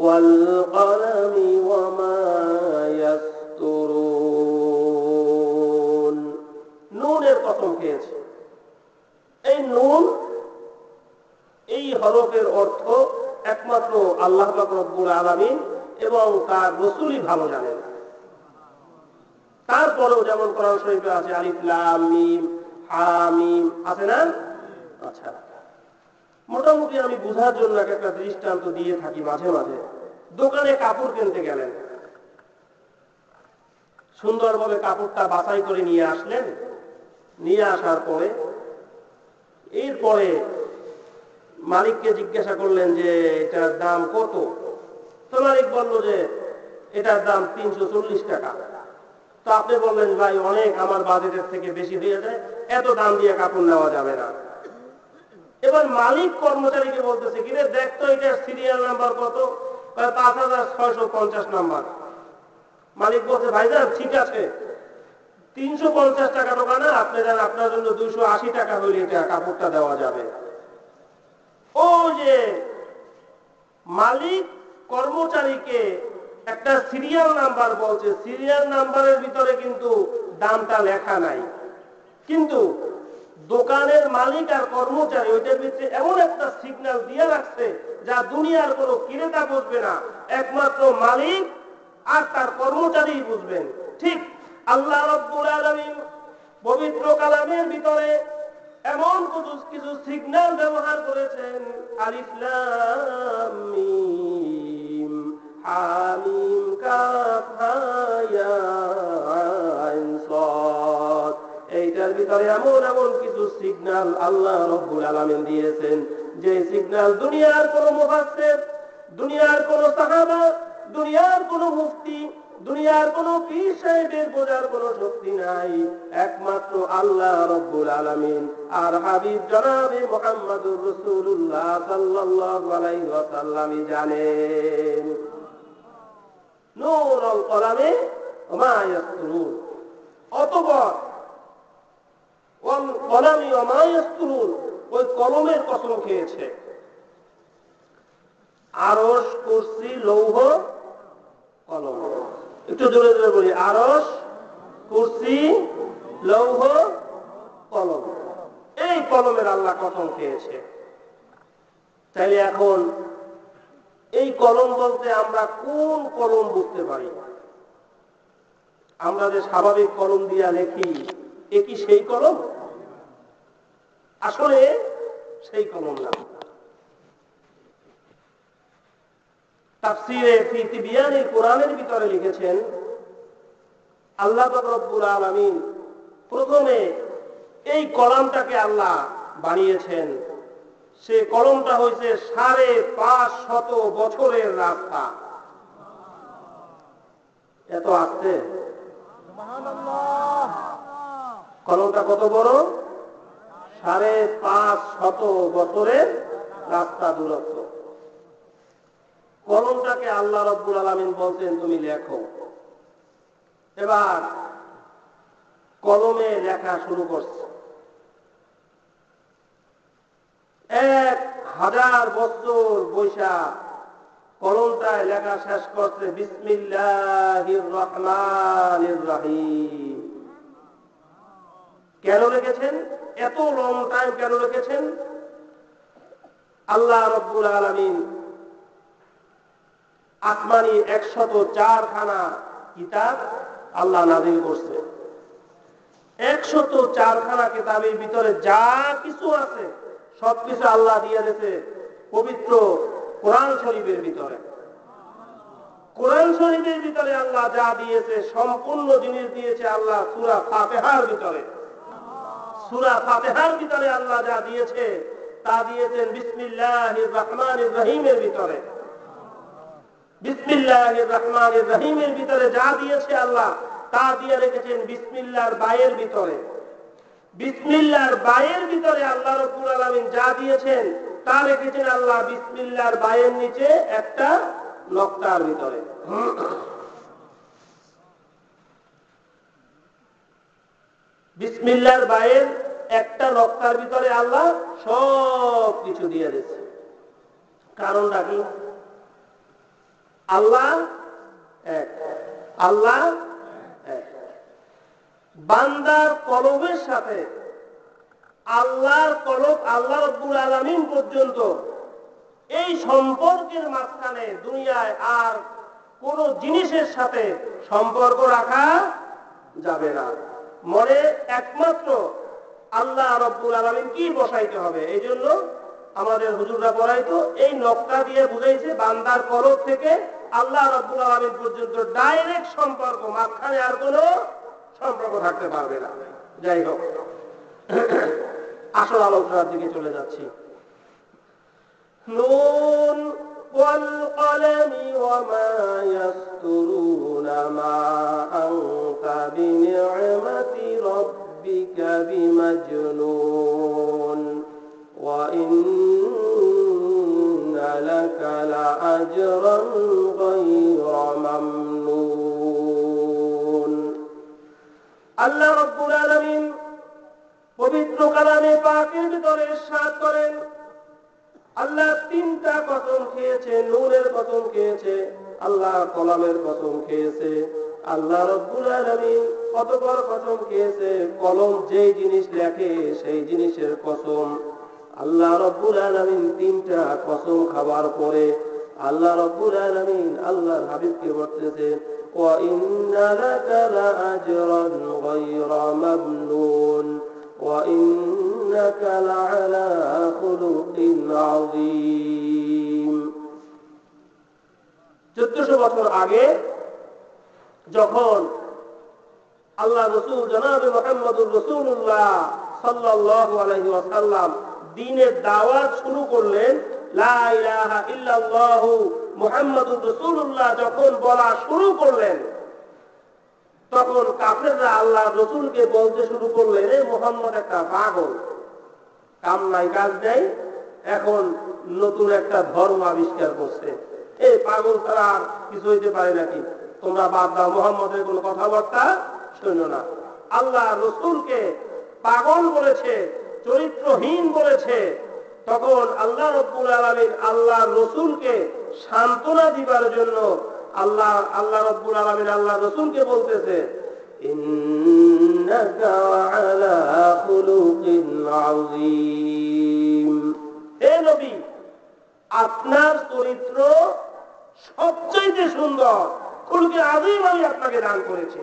ওয়াল কলমি ওয়া মা ইয়াসতুরুন, নুনের কসম খেয়েছে। এই নুন, এই হরফের অর্থ একমাত্র আল্লাহ পাক রব্বুল আলামিন এবং তার রাসূলই ভালো জানেন। তারপরেও যেমন কোরআন শরীফে আছে আলিফ লাম মিম হা মিম, আছে না? আচ্ছা, মোটামুটি আমি বোঝার জন্য একটা দৃষ্টান্ত দিয়ে থাকি মাঝে মাঝে। দোকানে কাপড় কিনতে গেলেন, সুন্দরভাবে কাপড়টা বাছাই করে নিয়ে আসলেন, নিয়ে আসার পরে এরপরে মালিককে জিজ্ঞাসা করলেন যে এটার দাম কত? তো মালিক বলল যে এটার দাম 340 টাকা। তো আপনি বললেন ভাই অনেক, আমার বাজেটের থেকে বেশি হয়ে যায়, এত দাম দিয়ে কাপড় নেওয়া যাবে না। এবার মালিক কর্মচারীকে বলতেছে, কিরে দেখ তো এটার সিরিয়াল নাম্বার কত? 5650 নাম্বার। মালিক বলছে ভাইজান ঠিক আছে, 350 টাকা দোকানে আপনার জন্য 280 টাকা হইলে এটা কাপড়টা দেওয়া যাবে। ও যে মালিক কর্মচারীকে একটা সিরিয়াল নাম্বার বলছে, সিরিয়াল নাম্বারের ভিতরে কিন্তু দামটা লেখা নাই, কিন্তু দোকানের মালিক আর কর্মচারী ওইটার ভিতরে এমন একটা সিগন্যাল দিয়ে রাখছে যা দুনিয়ার কোনো ক্রেতা বুঝবে না, একমাত্র মালিক আর তার কর্মচারী বুঝবেন। ঠিক আল্লাহ রাব্বুল আলামিন পবিত্র কালামের ভিতরে এমন কিছু সিগন্যাল ব্যবহার করেছেন, আলিফ লাম মিম হা মিম কাফ হা ভিতরে এমন এমন কিছু সিগন্যাল আল্লাহ রাব্বুল আলামিন দিয়েছেন, যে সিগন্যাল দুনিয়ার কোন মুফাসসির, দুনিয়ার কোন সাহাবা, দুনিয়ার কোন মুফতি, দুনিয়ার কোন পীর সাহেবের বোঝার কোন শক্তি নাই। একমাত্র আল্লাহ রাব্বুল আলামিন আর হাবিব জনাবে মুহাম্মদুর রাসূলুল্লাহ সাল্লাল্লাহু আলাইহি ওয়াসাল্লামই জানেন। নূরুল কলামে ওয়া মা ইয়াসতুরুন, অতঃপর ওয়াল কলামি ওয়া মা ইয়াসতুরুন, ওই কলমের কসম খেয়েছে। আরশ, কুরসি, লৌহ, কলম। একটু জোরে জোরে বলি, আরশ, কুরসি, লৌহ, কলম। এই কলমের আল্লাহ কসম খেয়েছে। তাইলে এখন এই কলম বলতে আমরা কোন কলম বুঝতে পারি? আমরা যে স্বাভাবিক কলম দিয়া লেখি, এ কি সেই কলম? আসলে সেই কলম না। তাফসীরে ফি তিবিয়ানিল কুরআনের ভিতরে লিখেছেন, আল্লাহ রাব্বুল আলামিন প্রথমে এই কলমটাকে আল্লাহ বানিয়েছেন। সে কলমটা হয়েছে ৫৫০ বছরের রাস্তা। এত আসছে কলমটা কত বড়? ৫৫০ বছরের রাস্তা দূরত্ব। কলমটাকে আল্লাহ রাব্বুল আলামিন বলছেন তুমি লেখো। এবার কলমে লেখা শুরু করছে। ১০০০ বছর বৈশা কলমটায় লেখা শেষ করছে বিসমিল্লাহির রহমানির রহিম। কেন লিখেছেন? এত লং টাইম কেন লিখেছেন? আল্লাহ রাব্বুল আলামিন আসমানি ১০৪ খানা কিতাব আল্লাহ নাযিল করছে। ১০৪ খানা কিতাবের ভিতরে যা কিছু আছে সবকিছু আল্লাহ দিয়ে দিয়েছে পবিত্র কোরআন শরীফের ভিতরে। কোরআন শরীফের ভিতরে আল্লাহ যা দিয়েছে সম্পূর্ণ জিনিস দিয়েছে আল্লাহ সূরা ফাতিহার ভিতরে। সূরা ফাতিহার ভিতরে আল্লাহ যা দিয়েছে তা দিয়েছেন বিসমিল্লাহির রহমানির রহিমের ভিতরে। বিসমিল্লাহির রহমানির রহিমের ভিতরে যা দিয়েছে আল্লাহ তা দিয়ে রেখেছেন বিসমিল্লাহর বায়ের ভিতরে। বিসমিল্লাহর বায়ের ভিতরে আল্লাহ রাব্বুল আলামিন যা দিয়েছেন তা রেখেছেন আল্লাহ বিসমিল্লাহর বায়ের নিচে একটা নকতার ভিতরে। বিসমিল্লাহর বায়ের একটা নকতার ভিতরে আল্লাহ সব কিছু দিয়ে দিয়েছে। কারণটা কি? আল্লাহ এক, আল্লাহ এক। বান্দার কলবের সাথে আল্লাহর কলব, আল্লাহ রাব্বুল আলামিন পর্যন্ত এই সম্পর্কের মাঝখানে দুনিয়ায় আর কোন জিনিসের সাথে সম্পর্ক রাখা যাবে না। মনে একমাত্র আল্লাহ রাব্বুল আলামিন কি বসাইতে হবে। এই জন্য আমাদের হুজুররা পড়াইতো, এই নকশা দিয়ে বুঝাইছে বান্দার কলব থেকে আল্লাহ রাব্বুল আলামিন পর্যন্ত ডাইরেক্ট সম্পর্ক, মাঝখানে আর কোনো সম্পর্ক থাকতে পারবে না। যাই হোক, আসল আলোচনার দিকে চলে যাচ্ছি। নুন ওয়াল কলামি ওয়া মা ইয়াসতুরুনা মা আনতা বিনি'মাতি রাব্বিকা বিমাজনুন ওয়া ইন্না লাকা লাআজরান গায়রা মামনুন। আল্লাহ রাব্বুল আলামিন পবিত্র কালামে পাকের ভিতরে ইরশাদ করেন, আল্লাহ তিনটা কসম খেয়েছে। নূরের কসম খেয়েছে, আল্লাহ কলমের কসম খেয়েছে, আল্লাহ রাব্বুল আলামিন কতবার কসম খেয়েছে? কলম যেই জিনিস লেখে সেই জিনিসের কসম। আল্লাহ রাব্বুল আলামিন তিনটা কসম খাবার পরে আল্লাহ রাব্বুল আলামিন আল্লাহর হাবিবকে বলতেছে ওয়া ইন্না লাকা লাআজরান গায়রা মামনুন ওয়া ইন্নাকা লাআলা খুলুকিন আযীম। 1400 বছর আগে যখন আল্লাহ রসুল জনাবে মুহাম্মদুর রাসূলুল্লাহ সাল্লাল্লাহু আলাইহি ওয়াসাল্লাম দ্বীনের দাওয়াত শুরু করলেন, লা ইলাহা ইল্লাল্লাহু মুহাম্মাদুর রাসূলুল্লাহ যখন বলা শুরু করলেন, তখন কাফেররা আল্লাহ রসুলকে বলতে শুরু করলেন, এ মুহাম্মদ একটা পাগল, কাম নাই কাজ নেই, এখন নতুন একটা ধর্ম আবিষ্কার করছে, এই পাগল ছাড়া আর কিছু হইতে পারে নাকি, তোমরা বাদ দাও, মুহাম্মদের কোনো কথাবার্তা শোনো না। আল্লাহ রসুলকে পাগল বলেছে, চরিত্রহীন বলেছে। তখন আল্লাহ রাব্বুল আলামিন আল্লাহ রসুলকে সান্ত্বনা দিবার জন্য আল্লাহ রাব্বুল আলামিন আল্লাহ রসুলকে বলতেছে, ইন্নাকা আলা খুলুকিন আযীম, হে নবী, আপনার চরিত্র সবচেয়ে সুন্দর, খুলুকে আযীম আমি আপনাকে দান করেছি।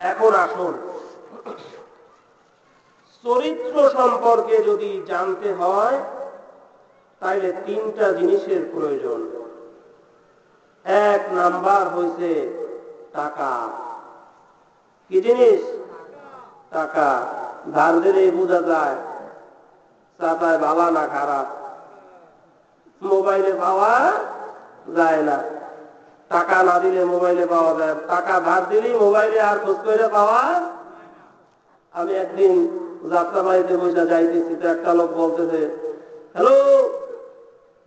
এখন আসুন, চরিত্র সম্পর্কে যদি জানতে হয় তাহলে তিনটা জিনিসের প্রয়োজন। এক নাম্বার হইছে টাকা। কি জিনিস? টাকা। ধার দিলে বোঝা যায় চাচায় ভালো না খারাপ, মোবাইলে পাওয়া যায় না। টাকা না দিলে মোবাইলে পাওয়া যায়, টাকা ধার দিলেই মোবাইলে আর খোঁজ করে পাওয়া। আমি একদিন যাত্রা বাড়িতে বসে যাইতেছি, তো একটা লোক বলতেছে, হ্যালো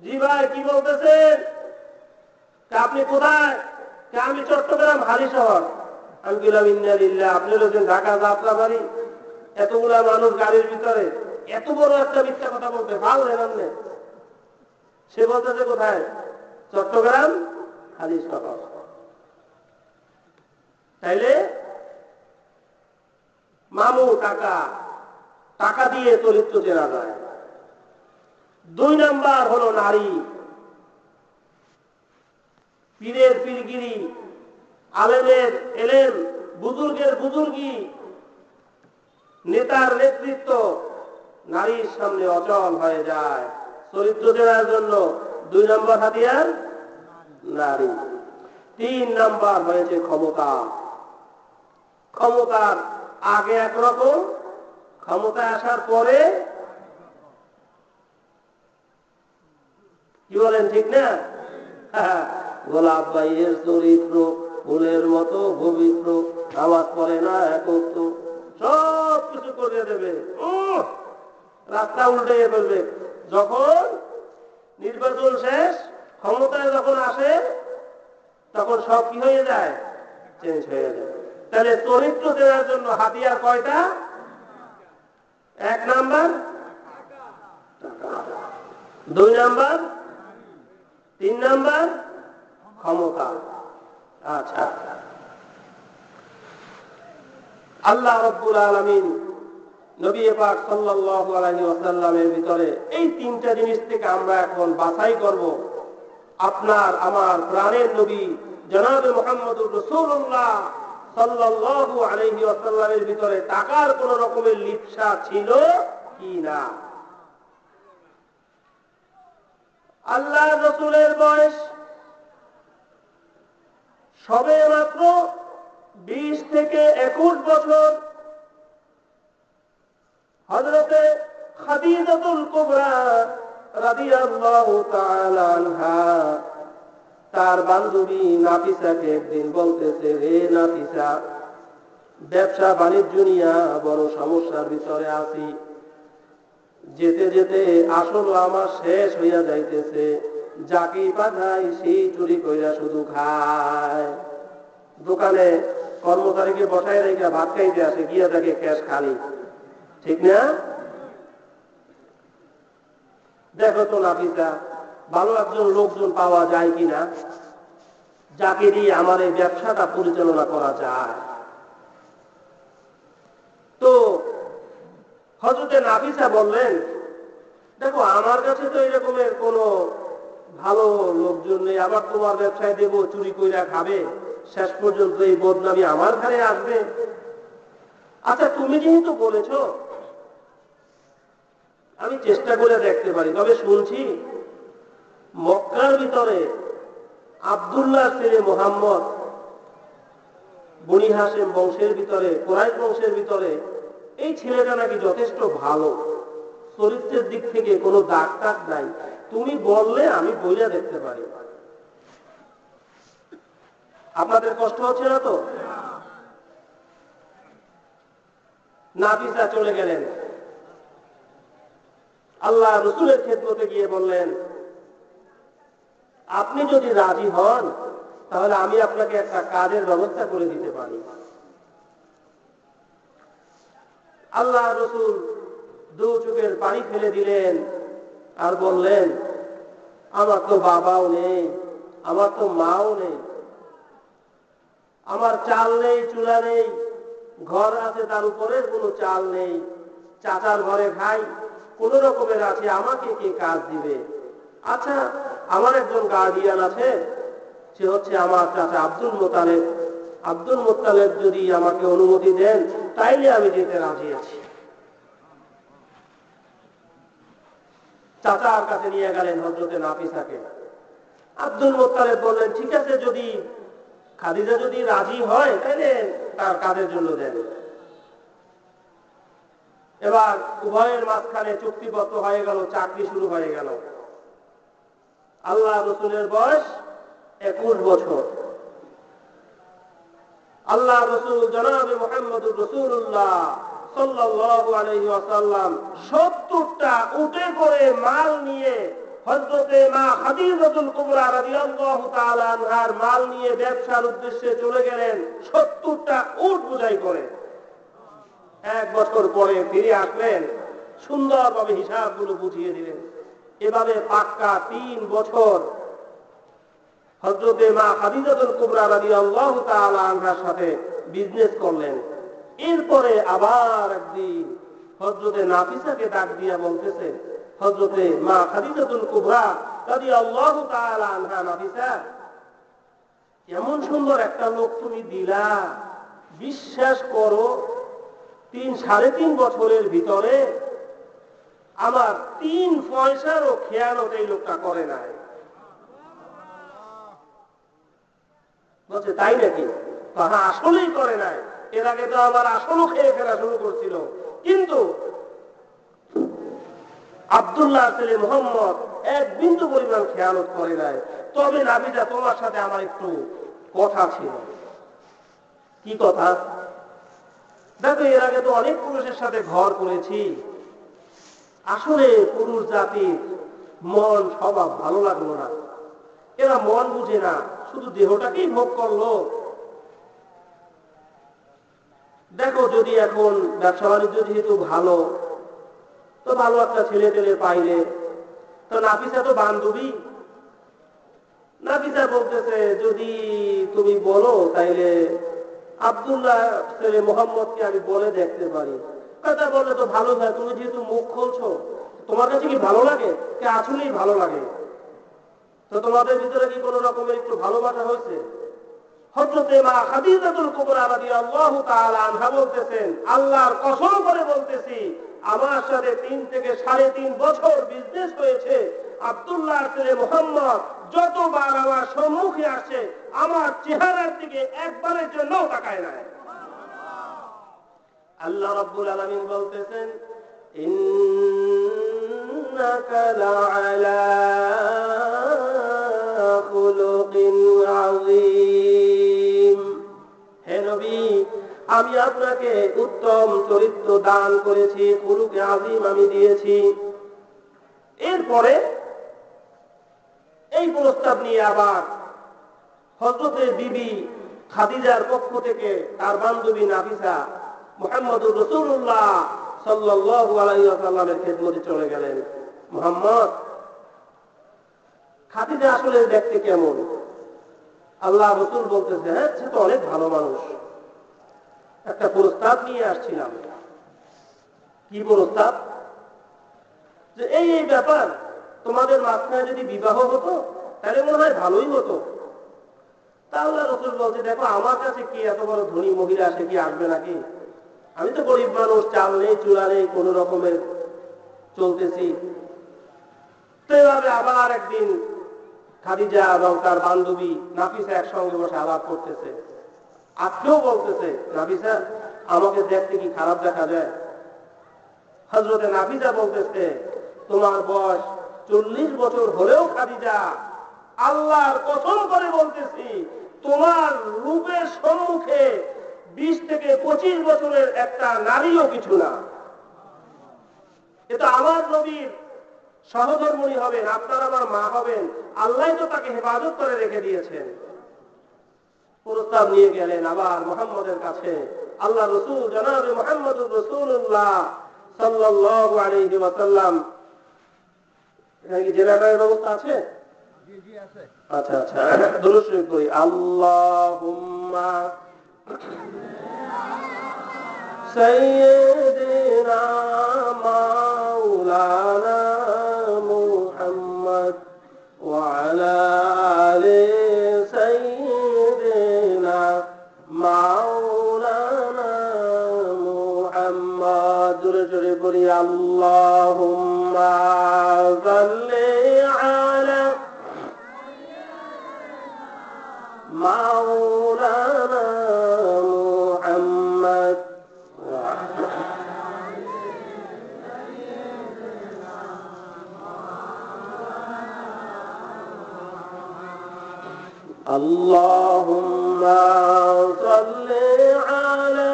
জি ভাই, কি বলতেছেন, আপনি কোথায়? আমি চট্টগ্রাম হালিশহর। আমি গেলাম, ইন্না লিল্লাহ, আপনি হচ্ছেন ঢাকা যাত্রা বাড়ি, এতগুলা মানুষ গাড়ির ভিতরে এত বড় একটা মিথ্যা কথা বলতে পারলেন আপনি? সে বলতেছে কোথায়? চট্টগ্রাম হালিশহর। তাইলে মামু টাকা, টাকা দিয়ে চরিত্র চেনা যায়। দুই নাম্বার হলো নারী। পীরের পীরগিরি, আলেমের এলেম, বুজুর্গের বুজুর্গি, নেতার নেতৃত্ব নারীর সামনে অচল হয়ে যায়। চরিত্র চেনার জন্য দুই নম্বর হাতিয়ার নারী। তিন নাম্বার হয়েছে ক্ষমতা। ক্ষমতার আগে একরকম, ক্ষমতা আসার পরে কি বলেন, ঠিক না? গোলাপ ভাইয়ের চরিত্র ফুলের মতো পবিত্র, নামাজ পড়ে না একত্র, সব কিছু করে দেবে, রাস্তা উল্টে ফেলবে। যখন নির্বাচন শেষ, ক্ষমতায় যখন আসে, তখন সব কি হয়ে যায়? চেঞ্জ হয়ে যায়। তাহলে চরিত্র দেওয়ার জন্য হাতিয়ার কয়টা? এক নাম্বার টাকা, দুই নাম্বার, তিন নাম্বার ক্ষমতা। আচ্ছা, আল্লাহ রাব্বুল আলামিন নবী পাক সাল্লাল্লাহু আলাইহি ওয়াসাল্লামের ভিতরে এই তিনটা জিনিস থেকে আমরা এখন বাছাই করব। আপনার আমার প্রাণের নবী জনাবে মুহাম্মদুর রাসূলুল্লাহ সাল্লাল্লাহু আলাইহি ওয়াসাল্লামের ভিতরে টাকার কোন রকমের লিপ্সা ছিল কি না। আল্লাহ রাসূলের বয়স সবে মাত্র 20 থেকে 21 বছর। হযরতে খাদিজাতুল কুবরা রাদিয়াল্লাহু তাআলা আনহা তার বান্ধবী নাফিসাকে একদিন বলতেছে, হে নাফিসা, ব্যবসা বাণিজ্য নিয়ে বড় সমস্যার ভিতরে আছি, যেতে যেতে আসল আমার শেষ হইয়া যাইতেছে, যাকে পাঠাই সেই চুরি কইরা শুধু খায়। দোকানে কর্মচারীকে বসায় রেখে ভাত খাইতে আসে, গিয়া দেখে ক্যাশ খালি, ঠিক না? দেখো তো নাফিসা, ভালো একজন লোকজন পাওয়া যায় কিনা, যাকে দিয়ে আমার এই ব্যবসাটা পরিচালনা করা যায়। তো হযরতে নাফিসা বললেন, দেখো আমার কাছে তো এরকমের কোনো ভালো লোকজন নেই, আবার তোমার ব্যবসায় দেবো, চুরি কইরা খাবে, শেষ পর্যন্ত এই বদনামি আমার ঘরে আসবে। আচ্ছা, তুমি যেহেতু বলেছো, আমি চেষ্টা করে দেখতে পারি। তবে শুনছি মক্কার ভিতরে আব্দুল্লাহ ছেলে মুহাম্মদ বনি হাশেম বংশের ভিতরে, কুরাইশ বংশের ভিতরে এই ছেলেটা নাকি যথেষ্ট ভালো, চরিত্রের দিক থেকে কোনো দাগ টাগ নাই, তুমি বললে আমি বইলা দেখতে পারি। আপনাদের কষ্ট হচ্ছে না তো? নাফিসা চলে গেলেন, আল্লাহ রসুলের খেদমতে গিয়ে বললেন, আপনি যদি রাজি হন তাহলে আমি আপনাকে একটা কাজের ব্যবস্থা করে দিতে পারি। আল্লাহ রসুল দু চোখের পানি ফেলে দিলেন আর বললেন, আমার তো বাবাও নেই, আমার তো মাও নেই, আমার চাল নেই, চুলা নেই, ঘর আছে তার উপরে কোনো চাল নেই, চাচার ঘরে খাই, কোন রকমের আছে, আমাকে কে কাজ দিবে? আচ্ছা, আমার একজন গার্ডিয়ান আছে, সে হচ্ছে আমার চাচা আব্দুল মোত্তালেব। আব্দুল মোত্তালেব যদি আমাকে অনুমতি দেন তাইলে আমি যেতে রাজি আছি। চাচার কাছে নিয়ে গেলেন হযরতে নাফিসাকে। আব্দুল মোত্তালেব বললেন, ঠিক আছে, যদি খাদিজা যদি রাজি হয় তাহলে তার কাজের জন্য দেন। এবার উভয়ের মাঝখানে চুক্তিবদ্ধ হয়ে গেল, চাকরি শুরু হয়ে গেল। আল্লাহ রসুলের বয়স 21 বছর। আল্লাহ রসুল জনাবে মুহাম্মদুর রাসূলুল্লাহ সাল্লাল্লাহু আলাইহি ওয়াসাল্লাম 70টা উটে করে মাল নিয়ে হযরতে মা খাদিজাতুল কুবরা রাদিয়াল্লাহু তাআলা আনহার মাল নিয়ে ব্যবসার উদ্দেশ্যে চলে গেলেন, 70টা উট বোঝাই করে। 1 বছর পরে ফিরে আসলেন, সুন্দরভাবে হিসাবগুলো বুঝিয়ে দিলেন। এভাবে পাক্কা 3 বছর হযরতে মা খাদিজাতুল কুবরা রাদিয়াল্লাহু তাআলা আনহার সাথে বিজনেস করলেন। এরপরে আবার একদিন হযরতে নাফিসাকে ডাক দিয়া বলতেছে, হযরতে মা খাদিজাতুল কুবরা রাদিয়াল্লাহু তাআলা আনহা, নাফিসা, এমন সুন্দর একটা লোক তুমি দিলা, বিশ্বাস করো 3-3.5 বছরের ভিতরে আমার 3 পয়সারও খেয়ানত এই লোকটা করে নাই। বলছে, তাই নাকি? হ্যাঁ, আসলেই করে নাই। এর আগে তো আমার আসলও খেয়ে ফেলা শুরু করছিল, কিন্তু আব্দুল্লাহ ছেলে মুহাম্মদ 1 বিন্দু পরিমাণ খেয়ানত করে নাই। তবে নাবিদা, তোমার সাথে আমার একটু কথা ছিল। কি কথা? দেখো, এর আগে তো অনেক পুরুষের সাথে ঘর করেছি, আসলে পুরুষ জাতির মন স্বভাব ভালো লাগলো না, এরা মন বুঝে না, শুধু দেহটাকেই ভোগ করলো। দেখো, যদি এখন ব্যবসা বাণিজ্য যেহেতু ভালো, তো ভালো একটা ছেলে টেলে পাইলে, তো নাফিসা তো বান্ধবী, নাফিসা বলতেছে, যদি তুমি বলো তাইলে আব্দুল্লাহ ছেলে মোহাম্মদকে আমি বলে দেখতে পারি। কথা বলে তো ভালো হয়, তুমি যেহেতু মুখ খুলছো, তোমার কাছে কি ভালো লাগে? কে আসলেই ভালো লাগে? তো তোমাদের ভিতরে কি কোন রকমের একটু ভালোবাসা হয়েছে? হযরতে মা খাদিজাতুল কুবরা রাদিয়াল্লাহু তাআলা আনহা বলতেছেন, আল্লাহর কসম করে বলতেছি, আমার সাথে 3 থেকে 3.5 বছর বিজনেস হয়েছে। আব্দুল্লাহর ছেলে মুহাম্মদ যতবার আমার সম্মুখে আসে, আমার চেহারার দিকে একবারের জন্য তাকায় না। আল্লাহ রাব্বুল আলামিন বলতেছেন, ইন্নাকা লাআলা খুলুকিন আযীম। হে নবী, আমি আপনাকে উত্তম চরিত্র দান করেছি, খুলুকে আযীম আমি দিয়েছি। এরপরে এই প্রস্তাব নিয়ে আবার হযরতে বিবি খাদিজার পক্ষ থেকে তার বান্ধবী নাফিসা মুহাম্মদুর রাসূলুল্লাহ সাল্লাল্লাহু আলাইহি ওয়াসাল্লামের খেদমতে চলে গেলেন। মুহাম্মদ, খাদিজা আসলে দেখতে কেমন? আল্লাহ রাসূল বলতেছে, হ্যাঁ, সে তো অনেক ভালো মানুষ। একটা প্রস্তাব নিয়ে আসছিলাম। কি প্রস্তাব? যে এই ব্যাপার, তোমাদের মাঝখানে যদি বিবাহ হতো তাহলে মনে হয় ভালোই হতো। তা আল্লাহ রাসূল বলছে, দেখো, আমার কাছে কি এত বড় ধনী মহিলা, সে কি আসবে নাকি? আমি তো গরিব মানুষ, চাল নেই, চুলা নেই, কোন রকমের চলতেছি। তো এভাবে আবার একদিন খাদিজা এবং তার বান্ধবী নাফিসা একসঙ্গে বসে আলাপ করতেছে। আজকেও বলতেছে, নাফিসা আমাকে দেখতে কি খারাপ দেখা যায়? হযরতে নাফিসা বলতেছে, তোমার বয়স 40 বছর হলেও খাদিজা, আল্লাহর কসম করে বলতেছি, তোমার রূপের সম্মুখে 20 থেকে 25 বছরের একটা নারীও কিছু না। এটা আমার নবীর সহধর্মী হবেন, আপনার আমার মা হবেন, আল্লাহ তো তাকে হেফাজত করে রেখে দিয়েছেন। প্রস্তাব নিয়ে গেলেন আবার মুহাম্মদের কাছে। আল্লাহ রাসূল জনাবে মুহাম্মদুর রাসূলুল্লাহ সাল্লাল্লাহু আলাইহি ওয়াসাল্লাম, এখানে কি জেনারেটরের ব্যবস্থা আছে? জি জি আছে। আচ্ছা আচ্ছা, দুরূদ শরীফ করি। আল্লাহুম্মা সাইয়্যিদিনা মাওলানা মুহাম্মদ ওয়া আলা আলি সাইয়্যিদিনা মাওলানা মুহাম্মদ। জোরে জোরে বলি, আল্লাহুম্মা সাল্লি আলা মাওলানা মুহাম্মদ। আল্লাহুম্মা সাল্লি আলা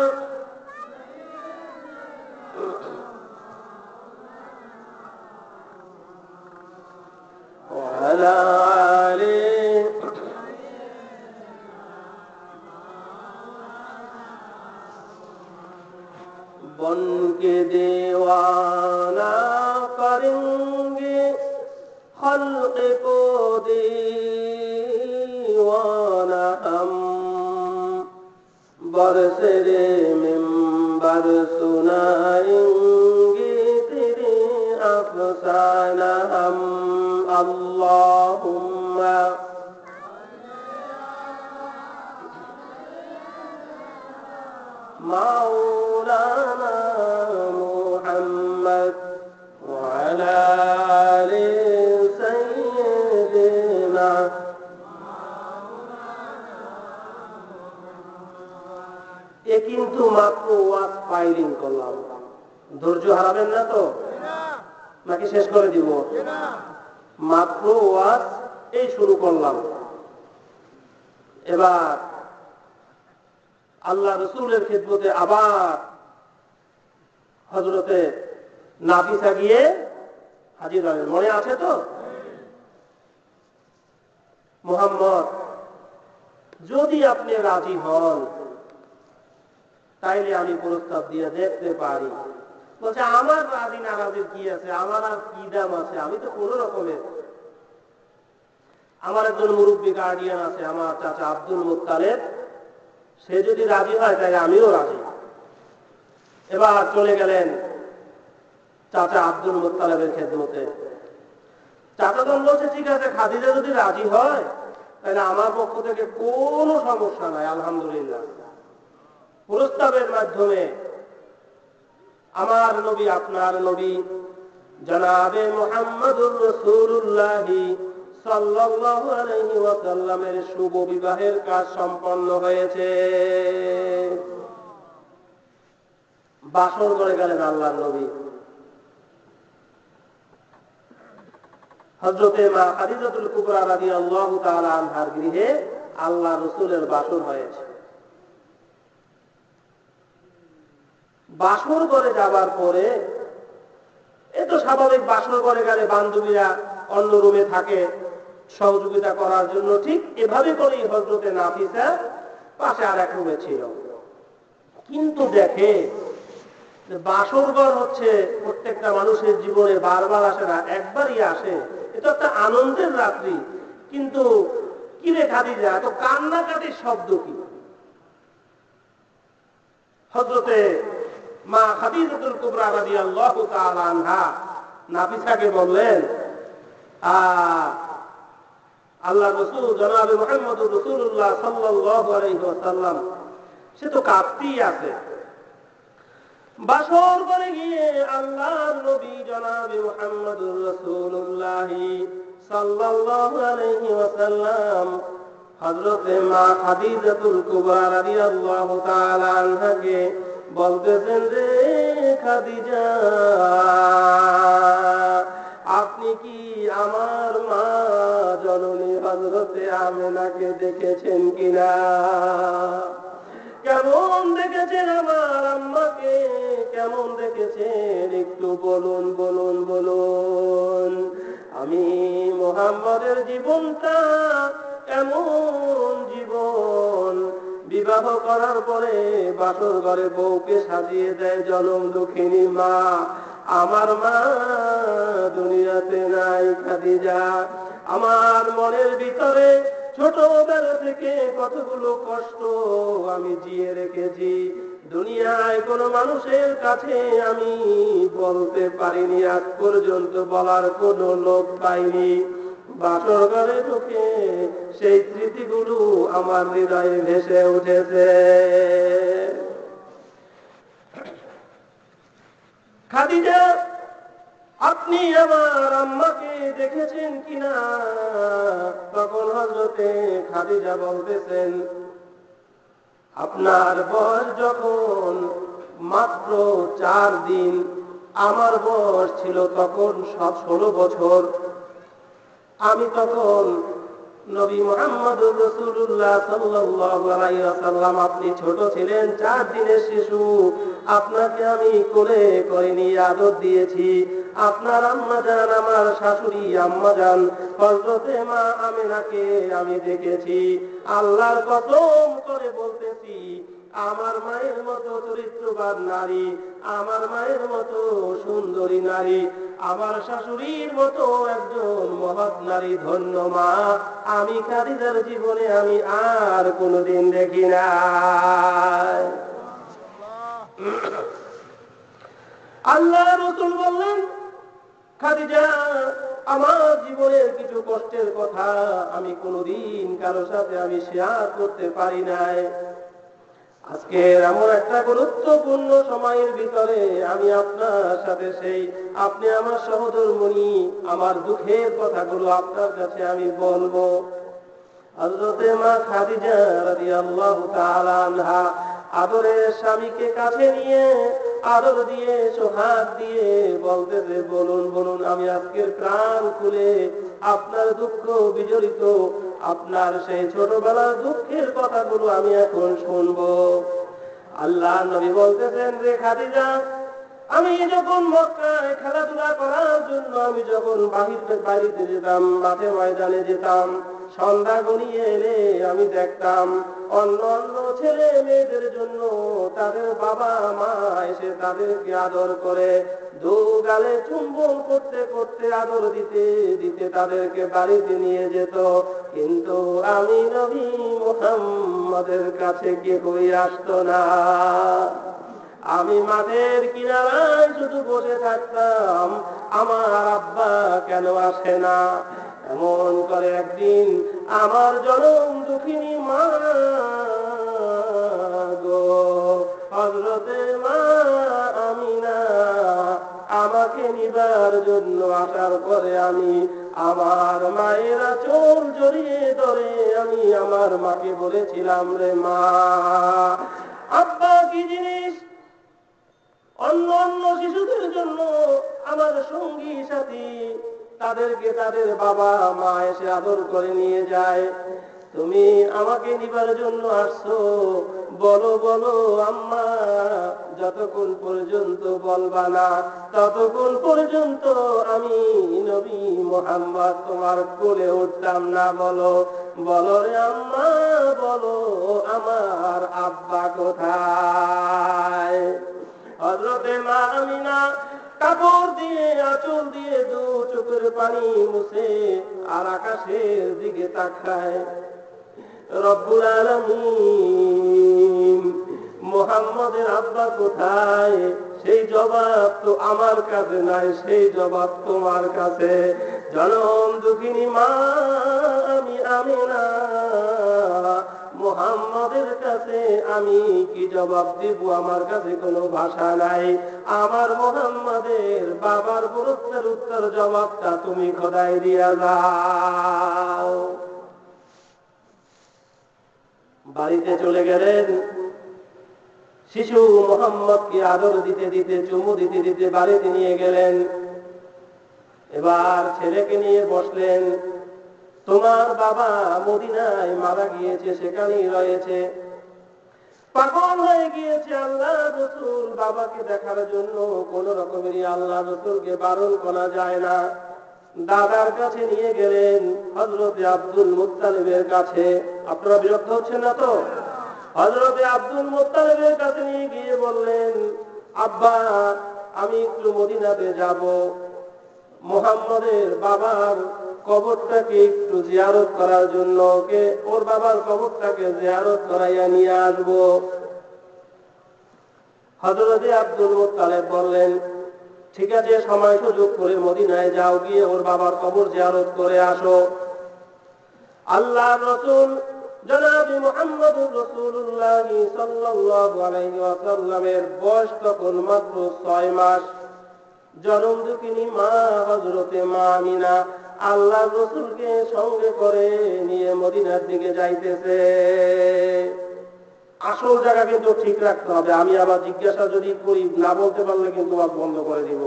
ওয়া আলা আলি बन के दीवाना करेंगे खल्क को दीवाना हम, बरसरे मिंबर सुनाएंगे तेरे अफसाना हम। अल्लाहुम्मा মাওলানা মুহাম্মদ ওয়া আলা আলি সাইয়্যিদিনা। এ কিন্তু মাত্র ওয়াজ ফাইলিং করলাম, ধৈর্য হারাবেন না তো নাকি শেষ করে দিব? মাত্র ওয়াজ এই শুরু করলাম। এবার আল্লাহ রাসূলের খিদমতে আবার হযরতে নাফিসা গিয়ে হাজির হলেন। মনে আছে তো? মুহাম্মদ, যদি আপনি রাজি হন তাইলে আমি প্রস্তাব দিয়ে দেখতে পারি। বলছে, আমার রাজি নারাজির কি আছে, আমার আর কি দাম আছে, আমি তো কোন রকমের, আমার একজন মুরব্বী গার্ডিয়ান আছে, আমার চাচা আব্দুল মুত্তালিব, সে যদি রাজি হয় তাহলে আমিও রাজি। এবার চলে গেলেন চাচা আব্দুল মুত্তালিবের খেদমতে। চাচা তো বলছে, ঠিক আছে, খাদিজা যদি রাজি হয় তাহলে আমার পক্ষ থেকে কোনো সমস্যা নাই, আলহামদুলিল্লাহ। প্রস্তাবের মাধ্যমে আমার নবী, আপনার নবী জনাবে মুহাম্মদুর রাসূলুল্লাহ সাল্লাল্লাহু আলাইহি ওয়াসাল্লামের শুভ বিবাহের কাজ সম্পন্ন হয়েছে। বাসর করে গেলেন আল্লাহর নবী। হযরতে মা খাদিজাতুল কুবরা রাদিয়াল্লাহু তাআলা আনহার গৃহে আল্লাহ রাসূলের বাসর হয়েছে। বাসর করে যাবার পরে এ তো স্বাভাবিক, বাসর করে গেলে বান্ধবীরা অন্য রুমে থাকে সহযোগিতা করার জন্য, ঠিক এভাবে করেই হযরতে নাফিসা পাশে আর এক রুমে ছিল। কিন্তু দেখে বাসর ঘর হচ্ছে প্রত্যেকটা মানুষের জীবনে বারবার আসে না, একবারই আসে। এটা একটা আনন্দের রাত্রি, কিন্তু কিরে খাদিজা এত কান্নাকাটির শব্দ কি? হযরতে মা খাদিজাতুল কুবরা রাদিয়াল্লাহু তাআলা আনহা নাফিসাকে বললেন, আল্লাহ রাসূল জনাবে মুহাম্মদুর রাসূলুল্লাহ সাল্লাল্লাহু আলাইহি ওয়াসাল্লাম সে তো কাঁদতেই আছে। বাসর করে গিয়ে আল্লাহর নবী জনাবে মুহাম্মদুর রাসূলুল্লাহ সাল্লাল্লাহু আলাইহি ওয়াসাল্লাম হযরতে মা খাদিজাতুল কুবরা রাদিয়াল্লাহু তাআলা আনহাকে বলতেছেন, রে খাদিজা, আপনি কি আমার মা জননী হযরতে আমেনাকে দেখেছেন কিনা? কেমন দেখেছেন আমার আম্মাকে, কেমন দেখেছেন একটু বলুন বলুন বলুন। আমি মুহাম্মদের জীবনটা এমন জীবন, বিবাহ করার পরে বাসর ঘরে বউকে সাজিয়ে দেয় জনম দুঃখিনী মা। আমার মা দুনিয়াতে নাই খাদিজা। আমার মনের ভিতরে ছোটবেলা থেকে কতগুলো কষ্ট আমি জিয়ে রেখেছি, দুনিয়ায় কোনো মানুষের কাছে আমি বলতে পারিনি, আজ পর্যন্ত বলার কোনো লোক পাইনি। বাসর ঘরে ঢুকে সেই স্মৃতিগুলো আমার হৃদয়ে ভেসে উঠেছে। খাদিজা, আপনি আমার আম্মাকে দেখেছেন কিনা? তখন হযরতে খাদিজা বলতেছেন, আপনার বয়স যখন মাত্র 4 দিন, আমার বয়স ছিল তখন 16 বছর। আমি তখন নবী মুহাম্মদুর রাসূলুল্লাহ সাল্লাল্লাহু আলাইহি ওয়াসাল্লাম, আপনি ছোট ছিলেন, 4 দিনের শিশু। আপনাকে আমি কোলে করে নিয়ে আদর দিয়েছি। আপনার আম্মা জান, আমার শাশুড়ি আম্মা জান হযরতে মা আমেনাকে আমি দেখেছি। আল্লাহর কসম করে বলতেছি, আমার মায়ের মতো চরিত্রবান নারী, আমার মায়ের মতো সুন্দরী নারী, আমার শাশুড়ির মতো একজন মহৎ নারী, ধন্য মা আমি খাদিজার জীবনে আমি আর কোনোদিন দেখি নাই। আল্লাহ রাসূল বললেন, খাদিজা, আমার জীবনের কিছু কষ্টের কথা আমি কোনোদিন কারো সাথে আমি শেয়ার করতে পারি নাই। আজকে এমন একটা গুরুত্বপূর্ণ সময়ের ভিতরে আমি আপনার সাথে সেই, আপনি আমার সহধর্মিণী, আমার দুঃখের কথাগুলো আপনার কাছে আমি বলবো। হযরতে মা খাদিজা রাদিয়াল্লাহু তাআলা আনহা আদরের স্বামীকে কাছে নিয়ে আদর দিয়ে সোহাগ দিয়ে বলতেছে, বলুন বলুন, আমি আজকের প্রাণ খুলে আপনার দুঃখ বিজড়িত, আপনার সেই ছোটবেলার দুঃখের কথাগুলো আমি এখন শুনবো। আল্লাহ নবী বলতেছেন, রে খাদিজা, আমি যখন মক্কায় খেলাধুলা করার জন্য আমি যখন বাড়িতে যেতাম, মাঠে ময়দানে যেতাম, সন্ধ্যা গড়িয়ে এলে আমি দেখতাম অন্য অন্য ছেলে মেয়েদের জন্য তাদের বাবা মা এসে তাদেরকে আদর করে, দু গালে চুম্বন করতে করতে আদর দিতে দিতে তাদেরকে বাড়িতে নিয়ে যেত। কিন্তু আমি নবী মুহাম্মদের কাছে কেউই আসতো না। আমি মাঠের কিনারায় শুধু বসে থাকতাম, আমার আব্বা কেন আসে না? এমন করে একদিন আমার জনম দুঃখিনী মা গো, হযরতে মা আমিনা আমাকে নিবার জন্য আসার পরে আমি আমার মায়ের আঁচল জড়িয়ে ধরে আমি আমার মাকে বলেছিলাম, রে মা, আব্বা কি জিনিস? অন্য অন্য শিশুদের জন্য আমার সঙ্গী সাথী তাদেরকে তাদের বাবা মা এসে আদর করে নিয়ে যায়, তুমি আমাকে নিবার জন্য আসছো, বলো বলো আম্মা, যতক্ষণ পর্যন্ত বলবা না ততক্ষণ পর্যন্ত আমি নবী মুহাম্মদ তোমার কোলে উঠতাম না। বলো বলো রে আম্মা, বলো আমার আব্বা কোথায়? হযরতে মা আমিনা কাপড় দিয়ে আঁচল দিয়ে দু চোখের পানি মুছে আর আকাশের দিকে তাকায়, রব্বুল আলামিন, মুহাম্মদের আব্বা কোথায়? সেই জবাব তো আমার কাছে নাই, সেই জবাব তোমার কাছে। জনম দুঃখিনী মা আমি আমিনা, মুহাম্মদের কাছে আমি কি জবাব দিব? আমার কাছে কোনো ভাষা নাই। আমার মুহাম্মদের বাবার প্রশ্নের উত্তর জবাবটা তুমি খোদাই দিয়া যাও। বাড়িতে চলে গেলেন। শিশু মুহাম্মদকে আদর দিতে দিতে, চুমু দিতে দিতে বাড়িতে নিয়ে গেলেন। এবার ছেলেকে নিয়ে বসলেন। তোমার বাবা মদিনায় মারা গিয়েছে, সেখানেই রয়েছে, পাগল হয়ে গিয়েছে। আল্লাহ রাসূল বাবাকে দেখার জন্য কোন রকমেরই আল্লাহ রাসূলকে বারণ করা যায় না। দাদার কাছে নিয়ে গেলেন, হযরতে আব্দুল মুত্তালিবের কাছে। আপনারা বিরক্ত হচ্ছেন না তো? হযরতে আব্দুল মুত্তালিবের কাছে নিয়ে গিয়ে বললেন, আব্বা আমি একটু মদিনাতে যাব, মুহাম্মদের বাবার কবরটাকে একটু জিয়ারত করার জন্য, ওকে ওর বাবার কবরটাকে জিয়ারত করাইয়া নিয়ে আসবো। হযরতে আব্দুল মুত্তালিব বললেন, ঠিক আছে, সময় সুযোগ করে মদিনায় যাও, গিয়ে ওর বাবার কবর জিয়ারত করে আসো। আল্লাহর রাসূল জনাব মুহাম্মদুর রাসূলুল্লাহ সাল্লাল্লাহু আলাইহি ওয়াসাল্লামের বয়স তখন মাত্র 6 মাস। জনম দুঃখিনী মা হযরতে মা আমিনা আল্লাহর রাসূলকে সঙ্গে করে নিয়ে মদিনার দিকে যাইতেছে। আসল জায়গা কিন্তু ঠিক রাখতে হবে। আমি আবার জিজ্ঞাসা যদি করি, না বলতে পারলে কিন্তু বন্ধ করে দিব।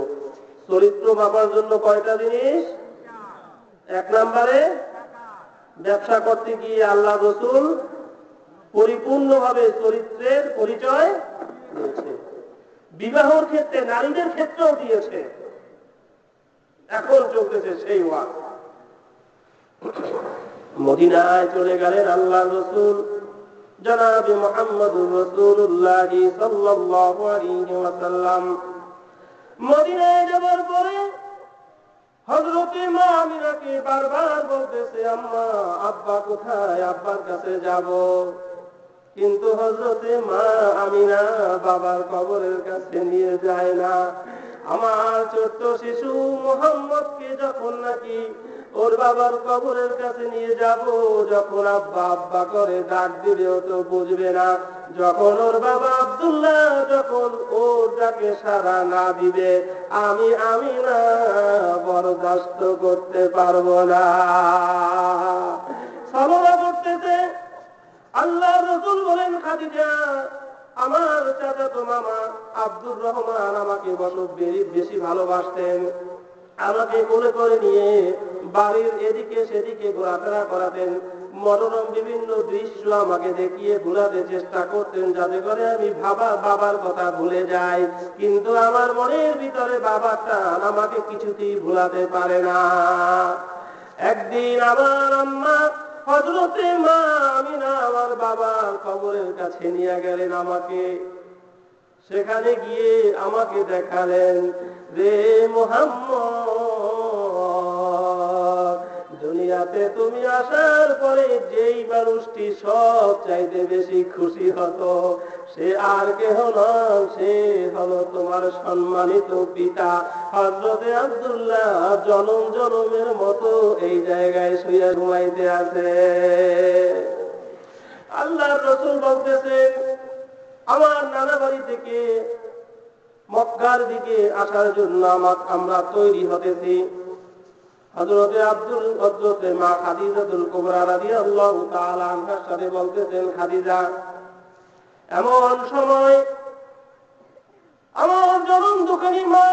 চরিত্র মাপার জন্য কয়টা জিনিস? 1 নম্বরে ব্যবসা করতে গিয়ে আল্লাহ রাসূল পরিপূর্ণভাবে চরিত্রের পরিচয় দিয়েছে। বিবাহের ক্ষেত্রে, নারীদের ক্ষেত্রেও দিয়েছে। এখন চলতেছে সেই ওয়াজ। মদিনায় চলে গেলেন আল্লাহ রাসূল জনাব মুহাম্মদুর রাসূলুল্লাহ সাল্লাল্লাহু আলাইহি ওয়াসাল্লাম। মদিনায় যাওয়ার পরে হযরতে মা আমিনাকে বারবার বলতেছে, আম্মা আব্বা কোথায়, আব্বার কাছে যাব। কিন্তু হযরতে মা আমিনা বাবার কবরের কাছে নিয়ে যায় না। আমার ছোট্ট শিশু মুহাম্মদকে যখন নাকি ওর বাবার কবরের কাছে নিয়ে যাব, যখন আব্বা আব্বা করে ডাক দিবে ও তো বুঝবে না। যখন ওর বাবা আব্দুল্লাহ যখন ওর ডাকে সাড়া না দিবে, আমি না বরদাস্ত করতে পারবো না। সালাম করতেছে। আল্লাহ রাসূল বলেন, খাদিজা আমার চাচাতো মামা আব্দুর রহমান আমাকে বেশি ভালোবাসতেন। আমাকে কোলে করে নিয়ে বাড়ির এদিকে সেদিকে ঘোরাফেরা করাতেন। মনোরম বিভিন্ন দৃশ্য আমাকে দেখিয়ে ভুলাতে চেষ্টা করতেন, যাতে করে আমি বাবার কথা ভুলে যাই। কিন্তু আমার মনের ভিতরে বাবার টান আমাকে কিছুতেই ভুলাতে পারে না। একদিন আমার আম্মা হযরতে মা আমিনা আমার বাবার কবরের কাছে নিয়ে গেলেন আমাকে। সেখানে গিয়ে আমাকে দেখালেন, রে মুহাম্মদ, দুনিয়াতে তুমি আসার পরে যেই মানুষটি সব চাইতে বেশি খুশি হতো, সে আর কেহ নয়, সে হলো তোমার সম্মানিত পিতা হযরতে আব্দুল্লাহ। জনম জনমের মতো এই জায়গায় শুয়ে ঘুমাইতে আছে। আল্লাহর রাসূল বলতেছেন, আমার নানা বাড়ি থেকে মক্কার দিকে আসার জন্য আমরা তৈরি হতেছি। হযরতে মা খাদিজাতুল কুবরা রাদিয়াল্লাহু তাআলা আনহার সাথে বলতেছেন, খাদিজা এমন সময় আমার জনম দুঃখিনী মা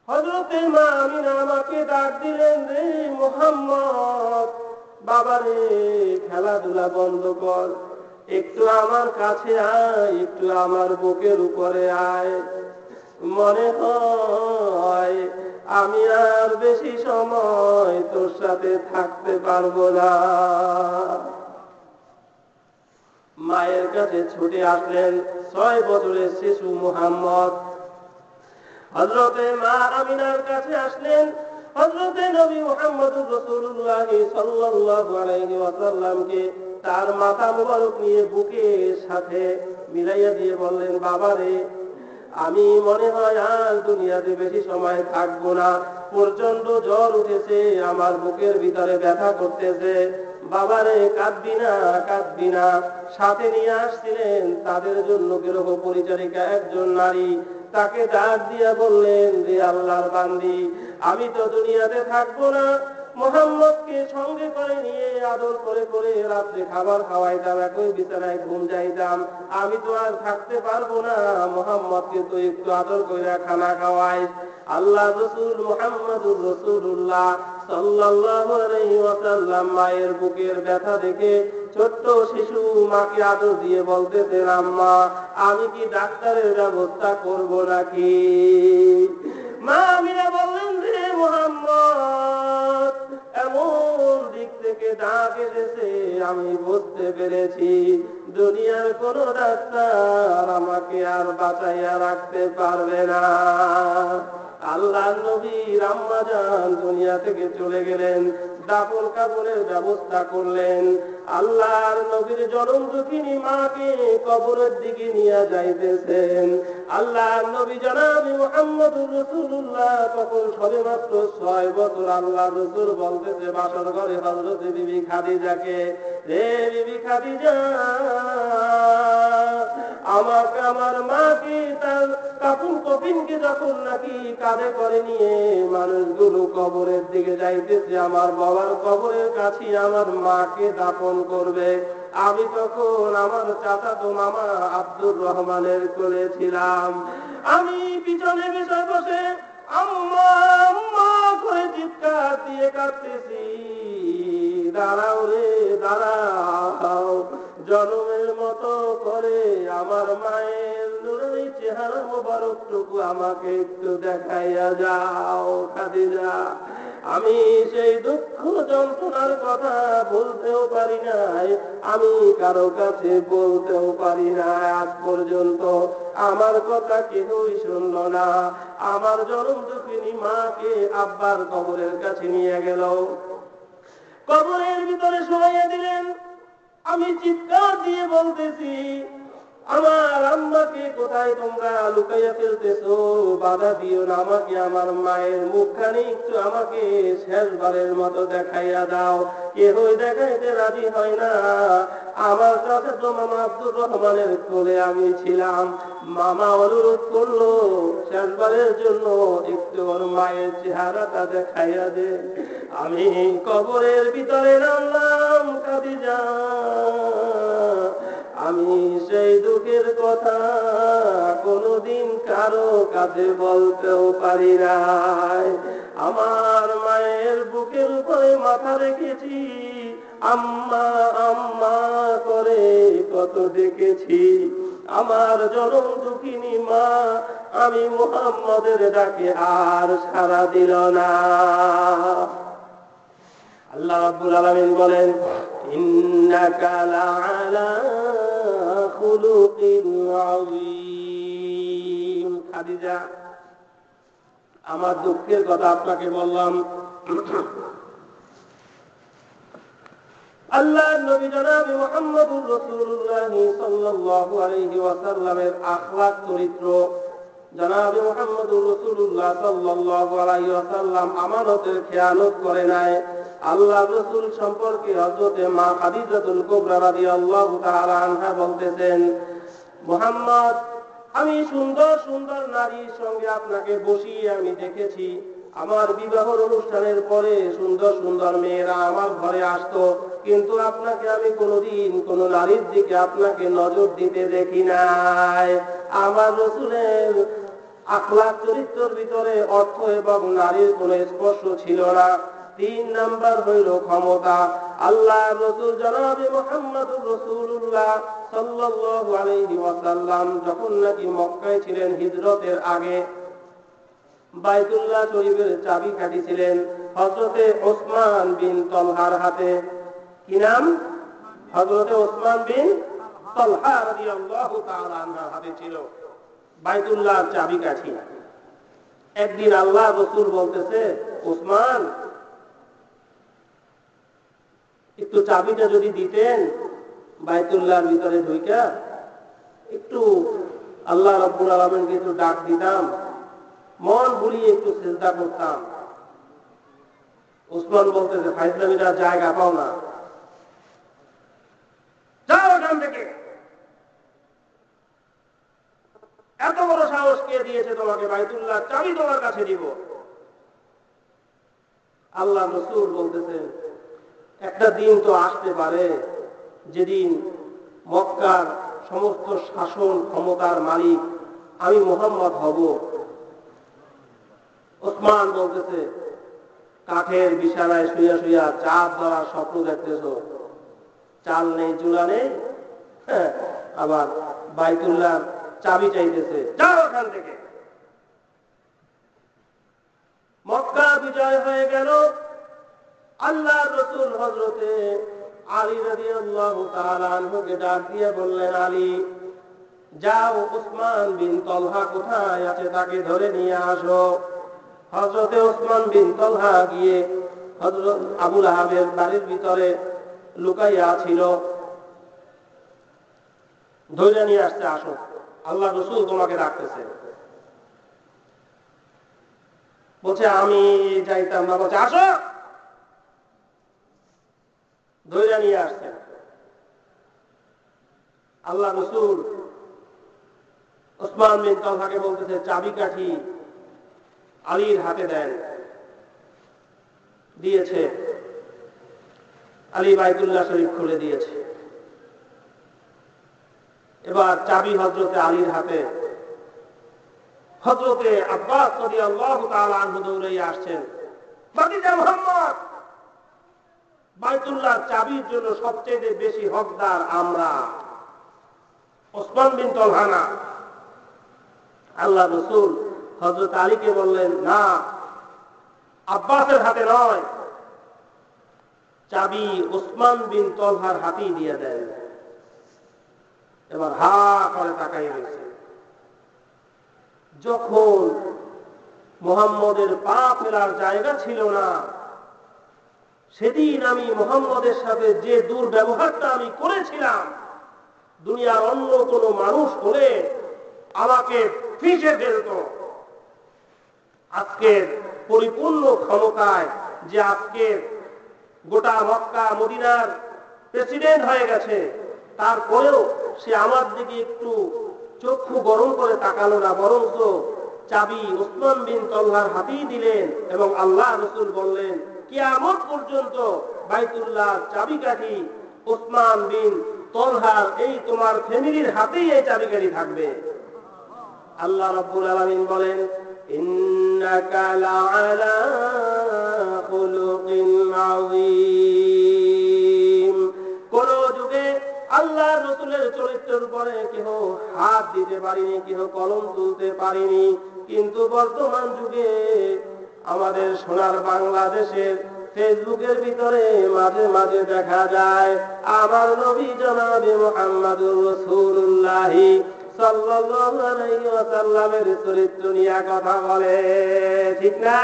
হযরতে মা আমিনা আমাকে ডাক দিলেন, রে মুহাম্মদ, বাবারে খেলাধুলা বন্ধ কর, একটু আমার কাছে আয়, একটু আমার বুকের উপরে আয়। মনে হয় আমি আর বেশি সময় তোর সাথে থাকতে পারবো না। মায়ের কাছে ছুটে আসলেন 6 বছরের শিশু মুহাম্মদ। হযরতে মা আমিনার কাছে আসলেন। হযরতে নবী মুহাম্মদুর রাসূলুল্লাহ সাল্লাল্লাহু আলাইহি ওয়াসাল্লামকে তার মাথা মুবারক নিয়ে বুকের সাথে মিলাইয়া দিয়ে বললেন, বাবারে আমি মনে হয় আর দুনিয়াতে বেশি সময় থাকবো না। প্রচন্ড জ্বর উঠেছে, আমার বুকের ভিতরে ব্যথা করতেছে। বাবারে কাঁদবি না, কাঁদবি না। সাথে নিয়ে আসছিলেন তাদের জন্য গৃহ পরিচারিকা একজন নারী। তাকে ডাক দিয়া বললেন, যে আল্লাহর বান্দি, আমি তো দুনিয়াতে থাকবো না, মুহাম্মদকে সঙ্গে করে নিয়ে আদর করে করে রাত্রে খাবার খাওয়াইতাম, একই বিছানায় ঘুম যাইতাম। আমি তো আর থাকতে পারবো না, মুহাম্মদকে তো একটু আদর করে খানা খাওয়াই। আল্লাহ রাসূল মুহাম্মদুর রাসূলুল্লাহ সাল্লাল্লাহু আলাইহি ওয়াসাল্লাম মায়ের বুকের ব্যথা দেখে ছোট্ট শিশু মাকে আদর দিয়ে বলতেছেন, আম্মা আমি কি ডাক্তারের ব্যবস্থা করব নাকি? মা আমিনা বললেন, রে মুহাম্মদ, এমন দিক থেকে ডাক এসেছে আমি বুঝতে পেরেছি দুনিয়ার কোন ডাক্তার আমাকে আর বাঁচাইয়া রাখতে পারবে না। আল্লাহর নবীর আম্মা জান দুনিয়া থেকে চলে গেলেন, দাফন কাফনের ব্যবস্থা করলেন। আল্লাহর নবীর জনম দুঃখিনী মাকে কবরের দিকে নিয়ে যাইতেছেন। আল্লাহর নবী জনাব মুহাম্মদুর রাসূলুল্লাহ তখন সবেমাত্র 6 বছর। আল্লাহর রাসূল বলতেছে বাসর ঘরে হযরত বিবি খাদিজাকে, রে বিবি খাদিজা, আমাকে আমার মাকে তার কাফন কফিনকে যখন নাকি কাঁধে করে নিয়ে মানুষগুলো কবরের দিকে যাইতেছে, আমার বাবার কবরের কাছে আমার মাকে দাফন করবে, আমি তখন আমার চাচাতো মামা আব্দুর রহমানের কোলে ছিলাম। আমি পিছনে বসে বসে আম্মা আম্মা করে চিৎকার দিয়ে কাঁদতেছি, দাঁড়াও রে দাঁড়াও, জনমের মতো করে আমার মায়ের নুরানি চেহারা মোবারকটুকু আমাকে একটু দেখাইয়া যাও খাদিজা। আমি সেই দুঃখ যন্ত্রণার কথা বলতেও পারি নাই, আমি কারো কাছে বলতেও পারি না। আজ পর্যন্ত আমার কথা কেউই শুনল না। আমার জনম দুঃখিনী মাকে আব্বার কবরের কাছে নিয়ে গেল, কবরের ভিতরে শোয়াইয়া দিলেন। আমি চিৎকার দিয়ে বলতেছি, আমার আম্মাকে কোথায় তোমরা লুকাইয়া ফেলতেছো? বাধা দিও না আমাকে, আমার মায়ের মুখখানি একটু আমাকে শেষবারের মতো দেখাইয়া দাও। কেউই দেখাইতে রাজি হয় না। আমার চাচাতো মামা আব্দুর রহমানের কোলে আমি ছিলাম। মামা অনুরোধ করলো শেষবারের জন্য একটু ওর মায়ের চেহারাটা দেখাইয়া দে। আমি কবরের ভিতরে নামলাম, খাদিজা, আমি সেই দুঃখের কথা কোনদিন কারো কাছে বলতেও পারি নাই। আমার মায়ের বুকের উপরে মাথা রেখেছি, আম্মা আম্মা করে কত ডেকেছি। আমার জনম দুঃখিনী মা আমি মুহাম্মদের ডাকে আর সাড়া দিল না। আল্লাহ রাব্বুল আলামিন বলেন, ইন্নাকা লাআলা খুলুকিন আযীম। খাদিজা, আমার দুঃখের কথা আপনাকে বললাম। আল্লাহর নবী জনাব মুহাম্মদুর রাসূলুল্লাহ সাল্লাল্লাহু আলাইহি ওয়াসাল্লামের আখলাক চরিত্র, জনাব মুহাম্মদুর রাসূলুল্লাহ সাল্লাল্লাহু আলাইহি ওয়াসাল্লাম আমানতের খেয়ানত করে নাই। আল্লাহর রাসূল সম্পর্কে হযরত মা খাদিজাতুল কুবরা রাদিয়াল্লাহু তাআলা আনহা বলতেছেন, মুহাম্মদ, আমি সুন্দর সুন্দর নারীর সঙ্গে আপনাকে বসিয়ে আমি দেখেছি। আমার বিবাহের অনুষ্ঠানের পরে সুন্দর সুন্দর মেয়েরা আমার ঘরে আসতো, কিন্তু আপনাকে আমি কোনোদিন কোন নারীর দিকে আপনাকে নজর দিতে দেখি নাই। আমার রাসূলের আখলাক চরিত্রের ভিতরে অর্থ এবং নারীর কোনো স্পর্শ ছিল না। 3 নাম্বার হইল ক্ষমতা। আল্লাহর রাসূল জনাব মুহাম্মদুর রাসূলুল্লাহ সাল্লাল্লাহু আলাইহি ওয়াসাল্লাম যখন নাকি মক্কায় ছিলেন, হিজরতের আগে বাইতুল্লাহ শরীফের চাবিকাঠি ছিলেন হযরতে ওসমান বিন তালহার হাতে। কি নাম? হযরতে ওসমান বিন তালহা রাদিয়াল্লাহু তাআলা আনহুর হাতে ছিল বাইতুল্লাহর চাবিকাঠি। একদিন আল্লাহ রাসূল বলতেছে, ওসমান, একটু চাবিটা যদি দিতেন বাইতুল্লাহর ভিতরে ঢুইকা একটু আল্লাহ রাব্বুল আলামিনকে একটু ডাক দিতাম, মন ভুলিয়ে একটু সিজদা করতাম। ওসমান বলতেছে, ফাইজলামিটা জায়গা পাও না, যাও এখান থেকে। এত বড় সাহস কে দিয়েছে তোমাকে? বাইতুল্লাহ চাবি তোমার কাছে দিব। আল্লাহ রাসূল বলতেছেন একটা দিন তো আসতে পারে যেদিন মক্কার সমস্ত শাসন ক্ষমতার মালিক আমি মুহাম্মদ হব। ওসমান বলতেছে কাঠের বিছানায় শুয়ে শুয়ে চাঁদ ধরার স্বপ্ন দেখতেছো, চাল নেই চুলা নেই, আবার বাইতুল্লাহর চাবি চাইতেছে, যাও ওখান থেকে। মক্কা বিজয় হয়ে গেল। আল্লাহর রাসূল হযরতে আলী রাদিয়াল্লাহু তাআলা আনহুকে ডাক দিয়ে বললেন, আলী যাও, ওসমান বিন তলহা কোথায় আছে তাকে ধরে নিয়ে আসো। হযরতে ওসমান বিন তলহা গিয়ে হযরত আবু লাহাবের বাড়ির ভিতরে লুকাইয়া ছিল, ধরে নিয়ে আসতে, আসো আল্লাহ রাসূল তোমাকে ডাকতেছে। বলছে আমি যাইতাম না, বলছে আসো, ধরে নিয়ে আসছে। আল্লাহ রাসূল ওসমান বিন তলহাকে বলতেছে চাবিকাঠি আলীর হাতে দেন। দিয়েছে, আলী বাইতুল্লাহ শরীফ খুলে দিয়েছে। এবার চাবি হযরতে আলীর হাতে। হযরতে আব্বাস রাদিয়াল্লাহু তাআলা আনহু দৌড়ে আসছেন, ভাতিজা মুহাম্মদ, বাইতুল্লাহর চাবির জন্য সবচেয়ে বেশি হকদার আমরা, ওসমান বিন তলহা না। আল্লাহ রাসূল হযরত আলীকে বললেন, না, আব্বাসের হাতে নয়, চাবি ওসমান বিন তলহার হাতেই দিয়ে দেন। এবার হা করে তাকাই রয়েছে। যখন মুহাম্মদের পা ফেলার জায়গা ছিল না, সেদিন আমি মুহাম্মদের সাথে যে দুর্ব্যবহারটা আমি করেছিলাম, দুনিয়ার অন্য কোনো মানুষ হলে আমাকে ফিসে ফেলত। আজকের পরিপূর্ণ ক্ষমতায় যে আজকের গোটা মক্কা মদিনার প্রেসিডেন্ট হয়ে গেছে, তারপরেও সে আমার দিকে একটু চক্ষু গরম করে তাকালো না, বরঞ্চ চাবি ওসমান বিন তলহার হাতেই দিলেন। এবং আল্লাহ রাসূল বললেন, কিয়ামত পর্যন্ত বাইতুল্লাহ চাবিকাঠি ওসমান বিন তলহার, এই তোমার ফ্যামিলির হাতেই এই চাবিকাঠি থাকবে। আল্লাহ রাব্বুল আলামিন বলেন, ইন্নাকা লাআলা খুলুকিন আযীম। কোন যুগে আল্লাহর রাসূলের চরিত্রের উপরে কেহ হাত দিতে পারেনি, কেহ কলম তুলতে পারেনি, কিন্তু বর্তমান যুগে আমাদের সোনার বাংলাদেশের ফেসবুকের ভিতরে মাঝে মাঝে দেখা যায় আমার নবী জনাবে মুহাম্মদুর রাসূলুল্লাহ সাল্লাল্লাহু আলাইহি ওয়াসাল্লামের চরিত্র নিয়ে কথা বলে, ঠিক না?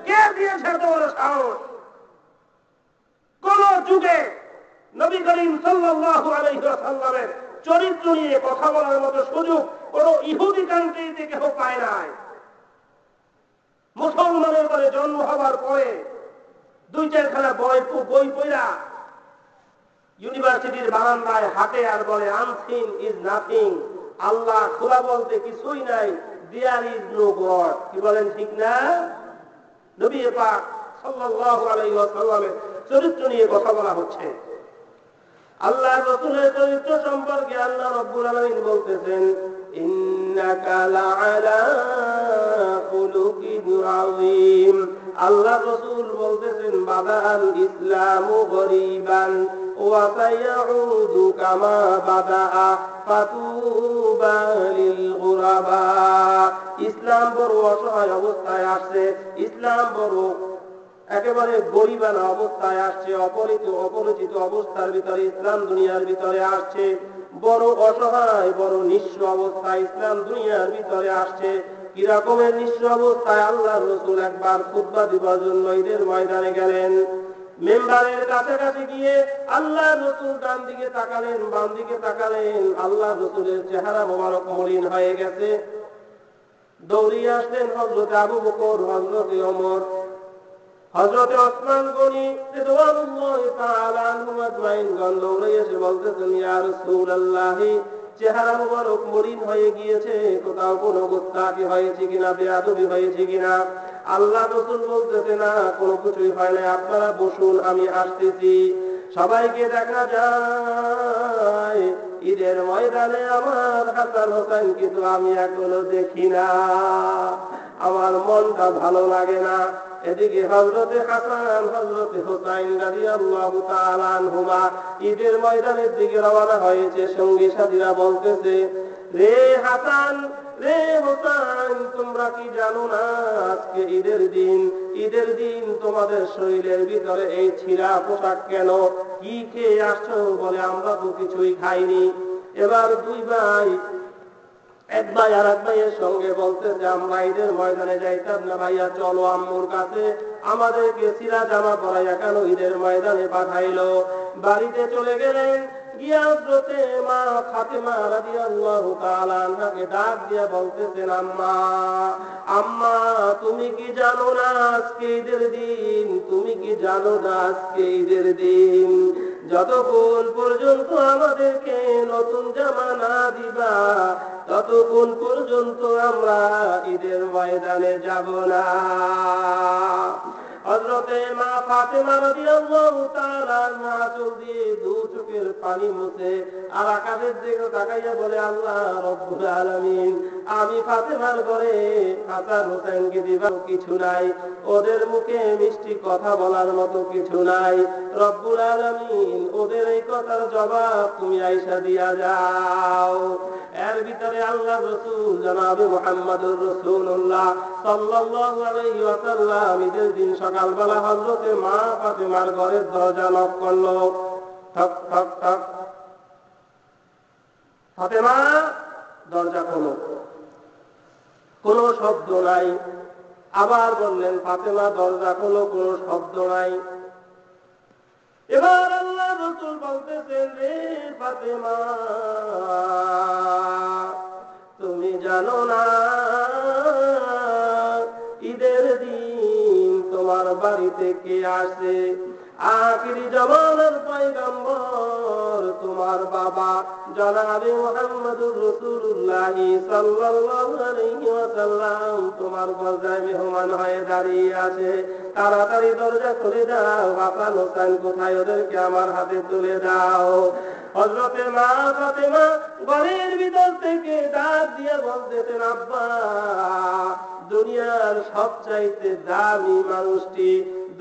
কে দিয়েছে তোর সাহস? কোন যুগে নবী করিম সাল্লাল্লাহু আলাইহি ওয়াসাল্লামের চরিত্র নিয়ে কথা বলার মতো সুযোগ কোন ইহুদি কান্ট্রিতে কেউ পায় নাই। মুসলমানের ঘরে জন্ম হবার পরে দুই চারখানা বই পড়া ইউনিভার্সিটির বারান্দায় হাঁটে আর বলে আনসিন ইজ নাথিং, আল্লাহ খোলা বলতে কিছুই নাই, দেয়ার ইজ নো গড। কি বলেন, ঠিক না? নবী পাক সাল্লাল্লাহু আলাইহি ওয়াসাল্লামের চরিত্র নিয়ে কথা বলা হচ্ছে। আল্লাহর রাসূলের চরিত্র সম্পর্কে আল্লাহ রাব্বুল আলামিন বলতেছেন, ইন্নাকা লাআলা খুলুকিন আযীম। আল্লাহ রাসূল বলতেছেন, বাদাল ইসলামু গরীবান ওয়া সায়াউদু কামা বাদা ফাতুবা লিল গুরাবা। ইসলাম বড় অসহায় অবস্থায় আসছে, ইসলাম বড় একেবারে গরিবানা অবস্থায় আসছে, অপরিচিত অবস্থার ভিতরে ইসলাম দুনিয়ার ভিতরে আসছে, বড় অসহায় বড় নিঃস্ব অবস্থায় ইসলাম দুনিয়ার ভিতরে আসছে। কি রকমের নিঃস্ব অবস্থায়? আল্লাহর রাসূল একবার খুতবা দিবার জন্য ঈদের ময়দানে গেলেন। মেম্বারের কাছাকাছি গিয়ে আল্লাহর রাসূল ডান দিকে তাকালেন, বাম দিকে তাকালেন, আল্লাহর রাসূলের চেহারা মোবারক মলিন হয়ে গেছে। দৌড়িয়ে আসলেন হযরত আবু বকর, হযরত ওমর, হযরত ওসমান গনি রাদিয়াল্লাহু তাআলা আনহুম আজমাইন গণ দৌড়ে এসে বলতেছেন, ইয়া রাসূলুল্লাহ, চেহারা মোবারক মলিন হয়ে গিয়েছে, কোথাও কোনো গুস্তাখি হয়েছে কিনা, বেয়াদবি হয়েছে কিনা? আল্লাহ রাসূল বলতেছে না, কোনো কিছুই হয় না, আপনারা বসুন, আমি আসতেছি। সবাইকে দেখা যায় ঈদের ময়দানে, আমার হাসান হোসেন কিন্তু আমি এখনো দেখি না, আমার মনটা ভালো লাগে না। এদিকে হযরতে হাসান হযরতে হুসাইন রাদিয়াল্লাহু তাআলা আনহুমা ঈদের ময়দানের দিকে রওনা হয়েছে। সঙ্গী সাথীরা বলতেছে, রে হাসান, রে হুসাইন, তোমরা কি জানো না আজকে ঈদের দিন? ঈদের দিন তোমাদের শরীরের ভিতরে এই ছিঁড়া পোশাক কেন? কি খেয়ে আসছো? বলে আমরা তো কিছুই খাইনি। এবার দুই ভাই, এক ভাই আর এক ভাইয়ের সঙ্গে বলতেছে, আমরা ঈদের ময়দানে যাইতাম না ভাইয়া, চলো আম্মুর কাছে, আমাদেরকে ছিঁড়া জামা পরাইয়া কেন ঈদের ময়দানে পাঠাইলো? বাড়িতে চলে গেলেন, গিয়া হযরতে মা ফাতেমা রাদিয়াল্লাহু তাআলা আনহাকে ডাক দিয়া বলতেছেন, আম্মা, আম্মা, তুমি কি জানো না আজকে ঈদের দিন? তুমি কি জানো না আজকে ঈদের দিন? যতক্ষণ পর্যন্ত আমাদেরকে নতুন জামা না দিবা, ততক্ষণ পর্যন্ত আমরা ঈদের ময়দানে যাব না। হযরতে মা ফাতেমা রাদিয়াল্লাহু তাআলা আনহা চোখ দিয়ে দু চোখের পানি মুছে আর আকাশের দিকে তাকাইয়া বলে, আল্লাহ রব্বুল আলামিন, আমি ফাতেমার ঘরে হাসান হোসেনকে দিবার কিছু নাই, ওদের মুখে মিষ্টি কথা বলার মতো কিছু নাই। রব্বুল আলামিন, ওদের এই কথার জবাব তুমি আয়েশা দিয়া যাও। এর ভিতরে আল্লাহ রাসূল জনাবে মুহাম্মদুর রাসূলুল্লাহ সাল্লাল্লাহু আলাইহি ওয়াসাল্লাম ঈদের দিন সকালবেলা হযরতে মা ফাতেমার ঘরের দরজা নক করলো। ঠক ঠক ঠক। ফাতেমা, দরজা খোলো। কোনো শব্দ নাই। আবার বললেন, ফাতেমা, দরজা খোলো। কোনো শব্দ নাই। এবার আল্লাহ রাসূল বলতেছেন, রে ফাতেমা, তুমি জানো না ঈদের দিন তোমার বাড়িতে কে আসে? আখিরি জামানার পয়গম্বর তোমার বাবা জনাবে মুহাম্মদুর রাসূলুল্লাহ সাল্লাল্লাহু আলাইহি ওয়াসাল্লাম তোমার দরজায় মেহমান হয়ে দাঁড়িয়ে আছে। তাড়াতাড়ি দরজা খুলে দাও। হাসান হোসেন কোথায়? ওদেরকে আমার হাতে তুলে দাও। হযরতে মা ফাতেমা ঘরের ভিতর থেকে ডাক দিয়ে বলতেছেন, আব্বা, দুনিয়ার সবচাইতে দামি মানুষটি,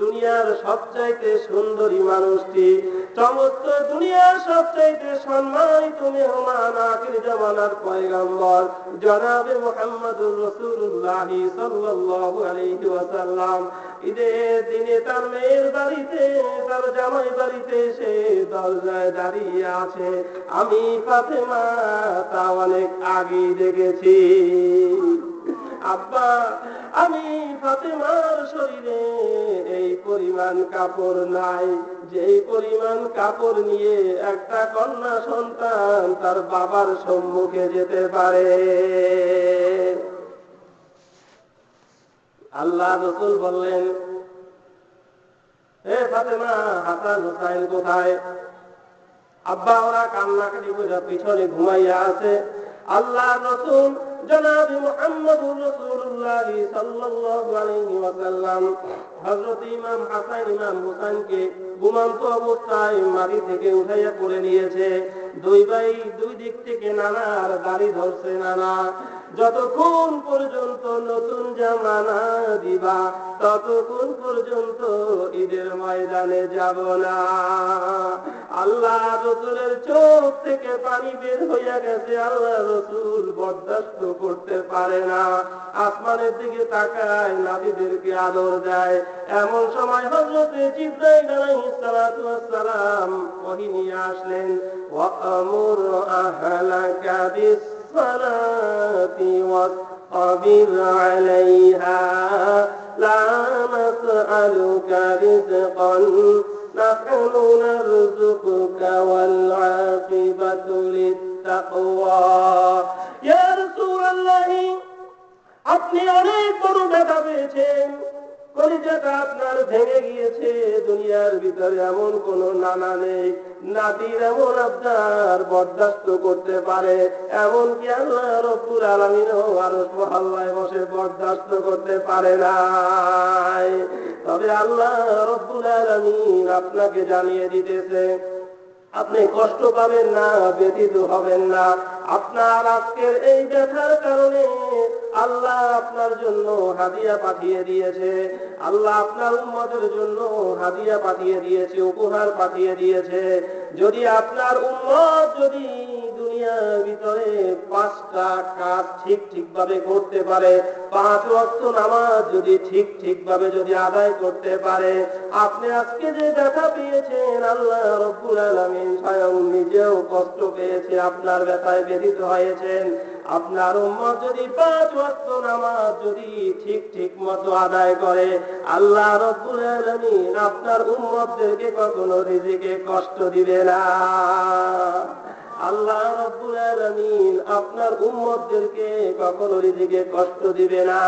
দুনিয়ার সবচাইতে সুন্দরী মানুষটি, সমস্ত দুনিয়ার সবচাইতে সম্মানিত মেহমান আখির জামানার পয়গম্বর জনাবে মুহাম্মদুর রাসূলুল্লাহ সাল্লাল্লাহু আলাইহি ওয়াসাল্লাম ঈদের দিনে তার মেয়ের বাড়িতে, তার জামাই বাড়িতে এসে দরজায় দাঁড়িয়ে আছে। আমি ফাতেমা তা অনেক আগে দেখেছি। আব্বা, আমি ফাতেমার শরীরে এই পরিমাণ কাপড় নাই, যেই পরিমাণ কাপড় নিয়ে একটা কন্যা সন্তান তার বাবার সম্মুখে যেতে পারে। আল্লাহ রাসূল বললেন, হে ফাতেমা, হাসান হোসেন কোথায়? আব্বা, ওরা কান্নাকাটি করে পিছনে ঘুমাইয়া আছে। আল্লাহ রাসূল জনাবে মুহাম্মদুর রাসূলুল্লাহ সাল্লাল্লাহু আলাইহি ওয়াসাল্লাম হযরত ইমাম হাসান ইমাম হোসেনকে ঘুমন্ত অবস্থায় মাটি থেকে উঠাইয়া করে নিয়েছে। দুই ভাই দুই দিক থেকে নানার দাড়ি ধরছে। নানা, যতক্ষণ পর্যন্ত নতুন জামা না দিবা, ততক্ষণ পর্যন্ত ঈদের ময়দানে যাব না। আল্লাহ রাসূলের চোখ থেকে পানি বের হইয়া গেছে। আল্লাহ রাসূল বরদাস্ত করতে পারে না, আসমানের দিকে তাকায়, নবীদেরকে আদর দেয়। এমন সময় হযরতে জিবরাইল আলাইহিস সালাতু ওয়াস সালাম ওহী নিয়ে আসলেন। ওয়া আমুর আহলাকা বিস সালাতি ওয়াসবির আলাইহা লা নাসআলুকা রিজকান নাহনু নারযুকুকা ওয়াল আকিবাতু লিত্তাকওয়া। ইয়া রাসূলুল্লাহ, আপনি অনেক বড় ব্যথা পেয়েছেন, কলিজাটা আপনার ভেঙে গিয়েছে, দুনিয়ার ভিতরে এমন কোন নানা নেই, নাতির এমন আপনার বরদাস্ত করতে পারে, এমনকি আল্লাহ রব্বুল আলামিনও আরশ মহল্লায় বসে বরদাস্ত করতে পারে নাই। তবে আল্লাহ রব্বুল আলামিন আপনাকে জানিয়ে দিতেছে, আপনি কষ্ট পাবেন না, ব্যথিত হবেন না। আপনার আজকের এই ব্যথার কারণে আল্লাহ আপনার জন্য হাদিয়া পাঠিয়ে দিয়েছে, আল্লাহ আপনার উম্মতের জন্য হাদিয়া পাঠিয়ে দিয়েছে, উপহার পাঠিয়ে দিয়েছে। যদি আপনার উম্মত যদি দুনিয়ার ভিতরে 5টা কাজ ঠিক ভাবে করতে পারে, 5 ওয়াক্ত নামাজ যদি ঠিক ভাবে যদি আদায় করতে পারে, আপনি আজকে যে ব্যথা পেয়েছেন আল্লাহ রব্বুল আলামিন স্বয়ং নিজেও কষ্ট পেয়েছে, আপনার ব্যথায় ব্যথিত হয়েছেন। আপনার উম্মত যদি 5 ওয়াক্ত নামাজ যদি ঠিক মতো আদায় করে, আল্লাহ রব্বুল আলামিন আপনার উম্মতদেরকে কখনো রিজিকে কষ্ট দিবে না। আল্লাহ রাব্বুল আলামিন আপনার উম্মতদেরকে কখনো রিজিকে কষ্ট দিবে না।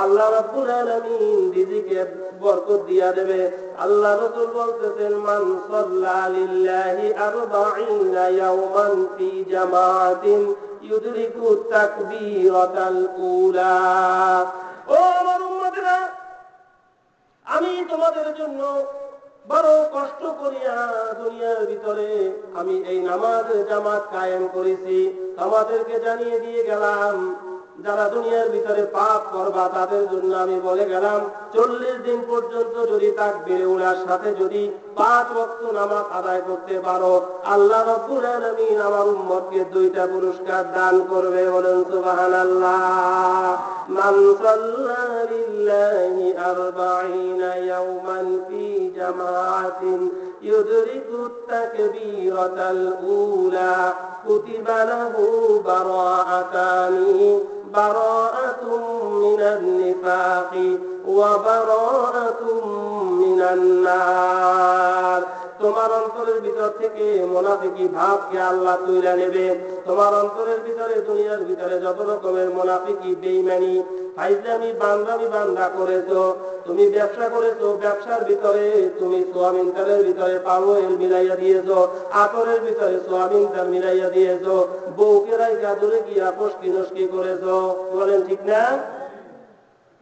আল্লাহ রাব্বুল আলামিন রিজিকে বরকত দিয়া দেবে। আল্লাহ রাসূল বলতেছেন, মান সাল্লা লিল্লাহি 40 ইয়াওমান ফি জামাআতিন ইউদরিকু তাকবীরাতাল উলা। ও আমার উম্মতেরা, আমি তোমাদের জন্য বড় কষ্ট করিয়া দুনিয়ার ভিতরে আমি এই নামাজের জামাত কায়েম করেছি। তোমাদেরকে জানিয়ে দিয়ে গেলাম, যারা দুনিয়ার ভিতরে পাপ করবা তাদের জন্য আমি বলে গেলাম, 40 দিন পর্যন্ত যদি তাকবীরে উলার সাথে যদি 5 ওয়াক্ত নামাজ আদায় করতে পারো, আল্লাহ রাব্বুল আলামিন আমার উম্মতকে 2টা পুরস্কার দান করবে। বলেন সুবহানাল্লাহ। মান সাল্লা লিল্লাহি 40 ইয়াওমান ফি জামাআতিন ইউদরিকু তাকবীরাতাল উলা কুতিবা লাহু বারাআতানি বারাআতুম মিনান নিফাকি ওয়া বারাআতুম মিনান নার। তোমার অন্তরের ভিতর থেকে মুনাফিকি ভাবকে আল্লাহ তুইলা নেবে। তোমার অন্তরের ভিতরে দুনিয়ার ভিতরে যত রকমের মুনাফিকি, বেঈমানি, ফাইজলামি, বান্দা করেছো, তুমি ব্যবসা করেছো, ব্যবসার ভিতরে তুমি সোয়াবিন তেলের ভিতরে পাওয়েল মিলাইয়া দিয়েছো, আতরের ভিতরে সোয়াবিন তেল মিলাইয়া দিয়েছো, বউকে রাইখা দূরে গিয়া ফসকি করেছো। বলেন ঠিক না?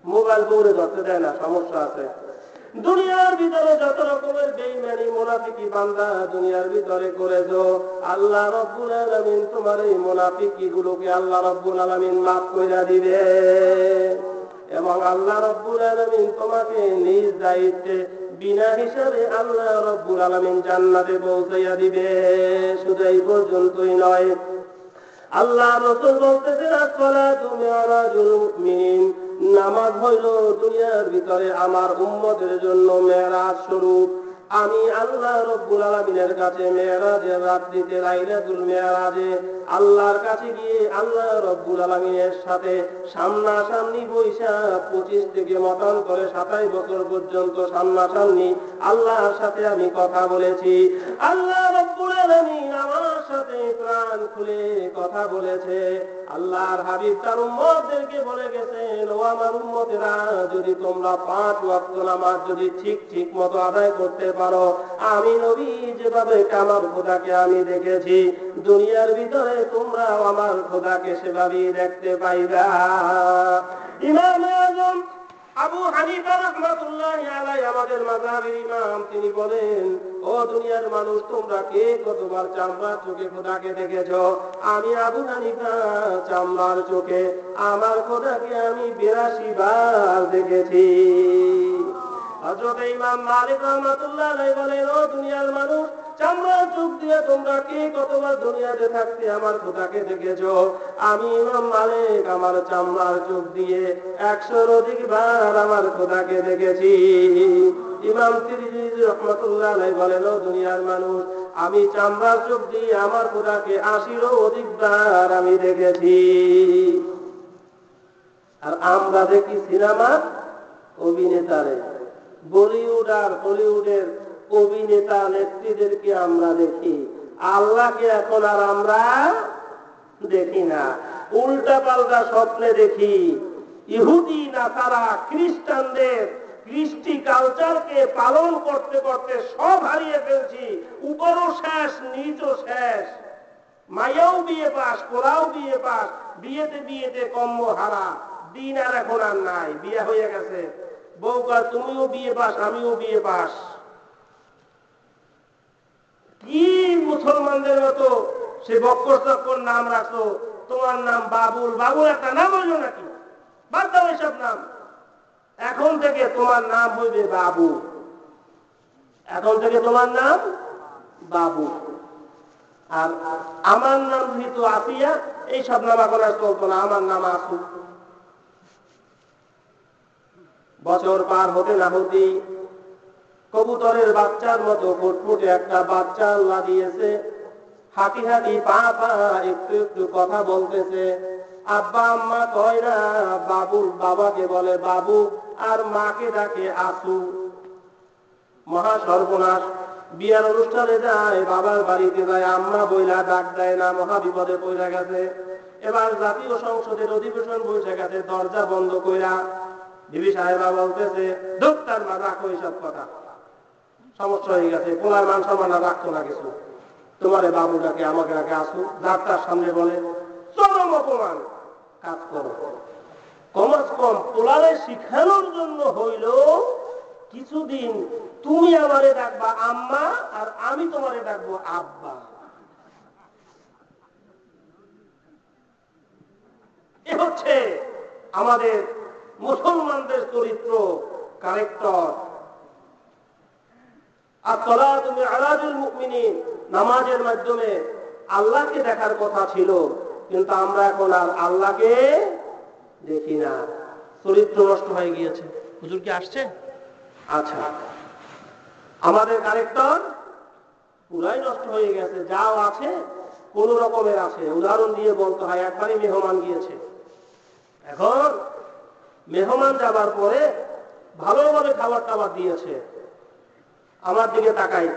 মোবাইল বউরে ধরতে দেয় না, সমস্যা আছে। দুনিয়ার ভিতরে যত রকমের বেঈমানি, মুনাফিকি বান্দা দুনিয়ার ভিতরে করেছো, আল্লাহ রাব্বুল আলামিন তোমার এই মুনাফিকি গুলোকে আল্লাহ রাব্বুল আলামিন মাফ কইরা দিবে এবং আল্লাহ রাব্বুল আলামিন তোমাকে নিজ দায়িত্বে বিনা হিসাবে আল্লাহ রাব্বুল আলামিন জান্নাতে পৌঁছাইয়া দিবে। শুধু এই পর্যন্তই নয়, আল্লাহ রাসূল বলতেছেন, আসসালাতু মিরাজুল মুমিনিন, নামাজ হইল দুনিয়ার ভিতরে আমার উম্মতের জন্য মেরাজ স্বরূপ। আমি আল্লাহ রাব্বুল আলামিনের কাছে মেরাজের রাত্রিতে, লাইলাতুল মেরাজে আল্লাহর কাছে গিয়ে আল্লাহ রাব্বুল আলামিনের সাথে সামনাসামনি বৈশা 25 থেকে মতন করে 27 বছর পর্যন্ত সামনাসামনি আল্লাহর সাথে আমি কথা বলেছি। আল্লাহ রাব্বুল আলামিন আমার সাথে প্রাণ খুলে কথা বলেছে। আল্লাহর হাবিব তার উম্মতদেরকে বলে গেছেন, ও আমার উম্মতেরা, যদি তোমরা 5 ওয়াক্ত নামাজ যদি ঠিক মতো আদায় করতে পারো, আমি নবী যেভাবে আমার খোদাকে আমি দেখেছি, দুনিয়ার ভিতরে তোমরা আমার খোদাকে সেভাবেই দেখতে পাইবা। ইমাম আযম আবু হানিফা রাহমাতুল্লাহি আলাইহি, আমাদের মাযহাবের ইমাম, তিনি বলেন, ও দুনিয়ার মানুষ, তোমরা কে কতবার চামড়ার চোখে খোদাকে দেখেছো? আমি আবু হানিফা চামড়ার চোখে আমার খোদাকে আমি 82 বার দেখেছি। হযরত ইমাম মালিক রাহমাতুল্লাহি আলাইহি বলেন, ও দুনিয়ার মানুষ, চামড়ার চোখ দিয়ে তোমরা কে কতবার দুনিয়াতে থাকতে আমার খোদাকে দেখেছো? আমি ইমাম মালিক আমার চামড়ার চোখ দিয়ে 100-র অধিক বার আমার খোদাকে দেখেছি। ইমাম তিরমিজি রাহমাতুল্লাহি আলাইহি বলেন, ও দুনিয়ার মানুষ, আমি চামড়ার চোখ দিয়ে আমার খোদাকে 80-রও অধিক বার আমি দেখেছি। আর আমরা দেখি সিনেমা অভিনেতারে, বলিউড আর হলিউডের অভিনেতা নেত্রীদেরকে আমরা দেখি, আল্লাহকে এখন আর আমরা দেখি না। উল্টা পাল্টা স্বপ্নে দেখি। ইহুদি, নাসারা, খ্রিস্টানদের কৃষ্টি কালচারকে পালন করতে করতে সব হারিয়ে ফেলছি। উপরও শেষ, নিচও শেষ। মায়াও বিয়ে পাস, পোলাও বিয়ে পাস, বিয়েতে বিয়েতে কম্ম হারা। দিন আর এখন আর নাই, বিয়ে হয়ে গেছে। বউ কয় তুমিও বিয়ে পাস, আমিও বিয়ে পাস। কি মুসলমানদের মতো সে বক্কর চক্কর নাম রাখছো, তোমার নাম বাবুল। বাবুল একটা নাম হইল নাকি? বাদ দাও এসব নাম। এখন থেকে তোমার নাম হইবে বাবু। এখন থেকে তোমার নাম বাবু। আর আমার নাম যেহেতু আসিয়া, এইসব নাম এখন আর চলতো না, আমার নাম আসু। বছর পার হতে না হতেই কবুতরের বাচ্চার মতো ফুটফুটে একটা বাচ্চা আল্লাহ দিয়েছে। হাঁটি হাঁটি পা পা একটু একটু কথা বলতেছে। আব্বা আম্মা কয় না, বাবুর বাবাকে বলে বাবু, আর মাকে ডাকে আসু। মহা সর্বনাশ। বিয়ার অনুষ্ঠানে যায়, বাবার বাড়িতে যায়, আম্মা বইলা ডাক দেয় না, মহা বিপদে পড়ে গেছে। এবার জাতীয় সংসদের অধিবেশন বসে গেছে, দরজা বন্ধ কইরা বিবি সাহেবা বলতেছে, দোক্তার মা রাখো এইসব কথা, সমস্যা হয়ে গেছে। পোলার মান সম্মান রাখতো না কিছু। তোমারে বাবু ডাকে, আমাকে ডাকে আসু। যার তার সামনে বলে, চরম অপমান। কাজ করো। কমাস কম পোলারে শিখানোর জন্য হইল কিছুদিন তুমি আমারে ডাকবা আম্মা, আর আমি তোমারে ডাকবো আব্বা। এ হচ্ছে আমাদের মুসলমানদের চরিত্র, ক্যারেক্টার। আসসালাতু মি'রাজুল মুমিনিন, নামাজের মাধ্যমে আল্লাহকে দেখার কথা ছিল, কিন্তু আমরা এখন আর আল্লাহকে দেখি না। চরিত্র নষ্ট হয়ে গিয়েছে। হুজুর কি আসছে? আচ্ছা, আমাদের ক্যারেক্টার পুরাই নষ্ট হয়ে গেছে। যাও আছে কোন রকমের আছে। উদাহরণ দিয়ে বলতে হয়, একবারই মেহমান গিয়েছে। এখন মেহমান যাবার পরে ভালোভাবে খাবার টাবার দিয়েছে। আমার দিকে তাকাই,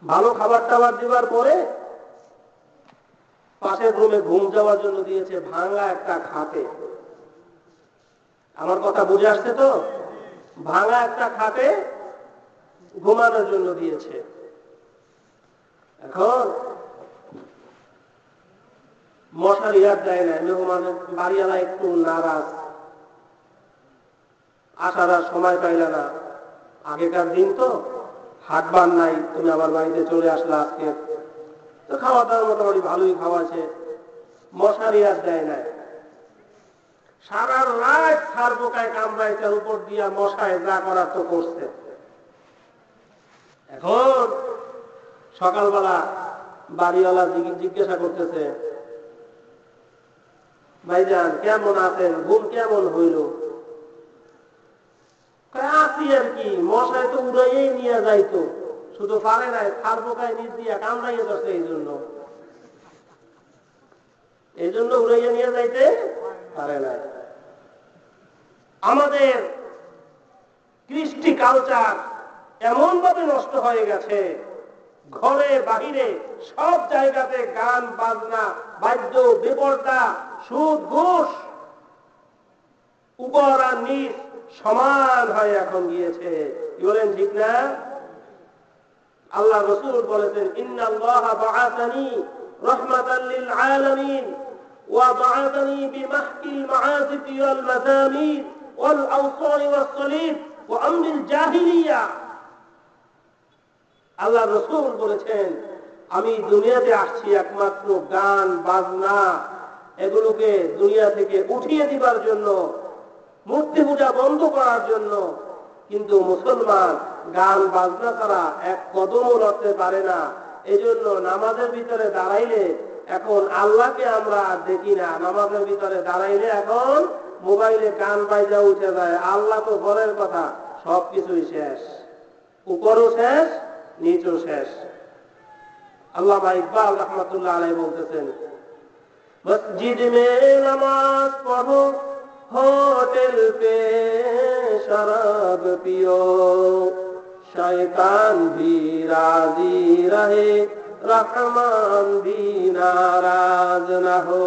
ভালো খাবার টাবার দিবার পরে পাশের রুমে ঘুম যাওয়ার জন্য দিয়েছে ভাঙা একটা খাটে। আমার কথা বুঝে আসছে তো? ভাঙা একটা খাটে ঘুমানোর জন্য দিয়েছে। এখন মশারি আর দেয় না। মেহমানের বাড়িওয়ালা একটু নারাজ, আসার আর সময় পাইল না। আগেকার দিন তো হাটবার নাই, তুমি আমার বাড়িতে চলে আসলে আজকে তো খাওয়া দাওয়া মোটামুটি ভালোই খাওয়াছে। মশারি আর দেয় নাই। সারা রাত ছাড় পোকায় কামড়াইছে, উপর দিয়া মশায় যা করার তো করছে। এখন সকালবেলা বাড়িওয়ালা জিজ্ঞাসা করতেছে, ভাইজান কেমন আছেন, ঘুম কেমন হইল? আছি আর কি, মশায় তো উড়াইয়েই নিয়ে যাইতো, শুধু পারে নাই, ছাড় পোকায় নিচ দিয়া কামড়াইয়ে ধরছে, এই জন্য উড়াইয়া নিয়ে যাইতে পারে নাই। আমাদের কৃষ্টি কালচার এমন ভাবে নষ্ট হয়ে গেছে, ঘরে বাহিরে সব জায়গাতে গান বাজনা, বাদ্য বেপরদা, সুদ ঘুষ, উপর আর নিচ সমান হয়ে এখন গিয়েছে। কি বলেন, ঠিক না? আল্লাহ রাসূল বলেছেন, ইন্নাল্লাহা বাআসানি রাহমাতাল লিল আলামিন ওয়া বাআসানি বিমাহকিল মাআসিফ ওয়াল মাযামির ওয়াল আওসার ওয়াস সালিব ওয়া আমরিল জাহিলিয়া। আল্লাহ রাসূল বলেছেন, আমি দুনিয়াতে আসছি একমাত্র গান বাজনা এগুলোকে দুনিয়া থেকে উঠিয়ে দিবার জন্য, মূর্তি পূজা বন্ধ করার জন্য। কিন্তু মুসলমান গান বাজনা ছাড়া এক কদমও নড়তে পারে না। এজন্য নামাজের ভিতরে দাঁড়াইলে এখন আল্লাহকে আমরা দেখি না। নামাজের ভিতরে দাঁড়াইলে এখন মোবাইলে গান বাজা উঠে যায়। আল্লাহ তো ঘরের কথা, সবকিছুই শেষ, উপরও শেষ, নিচও শেষ। আল্লামা ইকবাল রহমাতুল্লাহ আলাইহি বলতেছেন, মসজিদ মে নামাজ পড়ো, होटल पे शराब पियो, शैतान भी राजी रहे, रहमान भी नाराज न हो।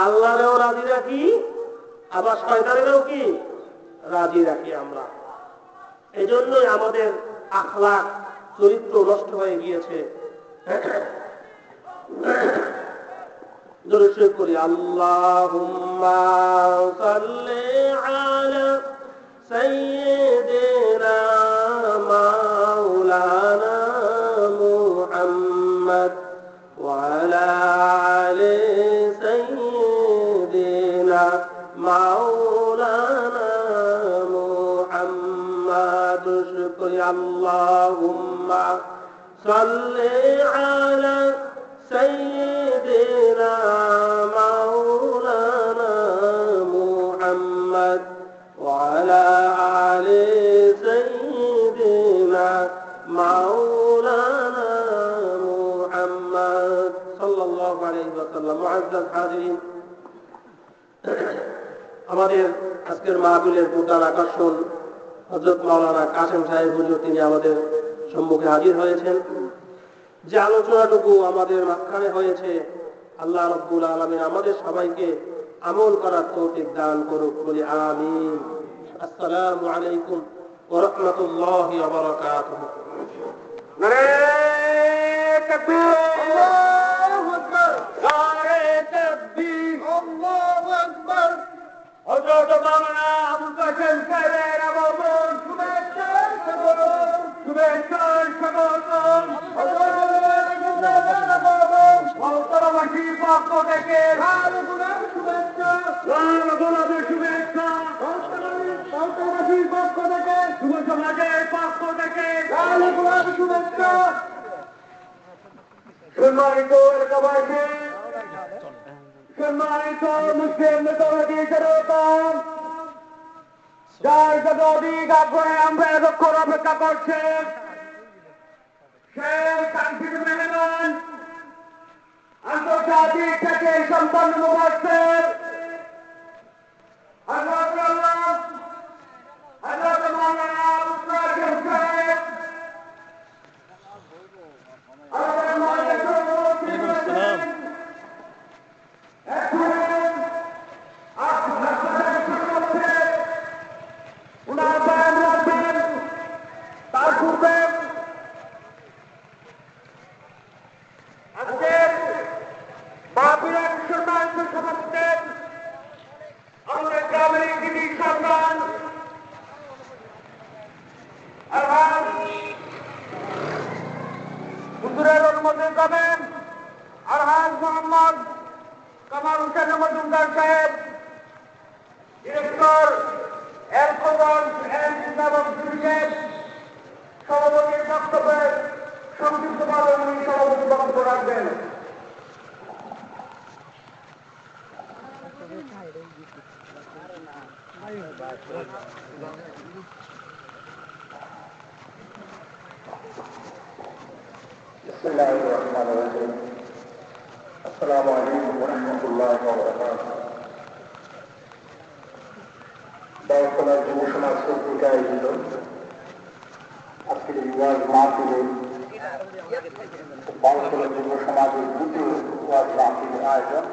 আল্লাহরেও রাজি রাখি, আবার শয়তানেরও কি রাজি রাখি আমরা। এজন্যই আমাদের আখলাক চরিত্র নষ্ট হয়ে গিয়েছে। দরুদ শরীফ করি, আল্লাহুম্মা সাল্লি আলা সাইয়্যিদিনা মাওলানা মুহাম্মদ ওয়া আলা আলি সাইয়্যিদিনা মাওলানা মুহাম্মদ। শুকরি, আল্লাহুম্মা সাল্লি আলা سيدنا مولانا محمد وعلى آل سيدنا مولانا محمد صلى الله عليه وسلم। মুআজ্জাজ হাজিরিন, আমাদের আজকের মাহফিলের প্রধান আকর্ষণ হযরত মাওলানা কাসেম সাহেব হুজুর, তিনি আমাদের সম্মুখে হাজির হয়েছেন। যে আলোচনাটুকু আমাদের মাঝখানে হয়েছে, আল্লাহ রাব্বুল আলামিন আমাদের সবাইকে আমল করার তৌফিক দান করুক, বলি আমিন। আসসালামু আলাইকুম ওয়া রাহমাতুল্লাহি ওয়া বারাকাতুহু। নারে তাকবীর, আল্লাহু আকবার, নারে তাকবীর, আল্লাহু আকবার। হযরত মাওলানা আবুল কাসেম সাহেবের আগমন, শুভেচ্ছার স্বাগতম, শুভেচ্ছার স্বাগতম। মহতরমাসীর পক্ষ থেকে লাল গোলাপের শুভেচ্ছা, লাল গোলাপের শুভেচ্ছা। মহতরমাসীর পক্ষ থেকে, যুব সমাজের পক্ষ থেকে লাল গোলাপের শুভেচ্ছা। সম্মানিত এলাকাবাসী, সম্মানিত মুসলিম নেতাবাদী জনতা, যার যত অধিক আগ্রহে আমরা এতক্ষণ অপেক্ষা করছে, সেই শান্তির মেহমান, আন্তর্জাতিক থেকে সম্পন্ন মুবাসসির হযরত মাওলানা আবুল কাসেম সাহেব, উনার বয়ান রাখবেন। তার পূর্বে আজকের মাহফিলের সম্মানিত সভাপতি, আমাদের গ্রামের কৃতি সন্তান আলহাজ হুজুরের অনুমোদন করবেন আলহাজ মোহাম্মদ কামাল হোসেন মজুমদার সাহেব, ডিরেক্টর এলকোগঞ্জ এবং সিন্ডিকেট, সভাপতির বক্তব্যে সংক্ষিপ্তভাবে উনি সভাপতি বক্তব্য রাখবেন। বিসমিল্লাহিররহমানিররহিম। আসসালামু আলাইকুম ওয়া রাহমাতুল্লাহি ওয়া বারাকাতুহু। দাওয়াতুল যুব সমাজ কর্তৃক আয়োজিত আজকের এই ওয়াজ মাহফিলে দাওয়াতুল যুব সমাজের দ্বিতীয় ওয়াজ মাহফিলের আয়োজন।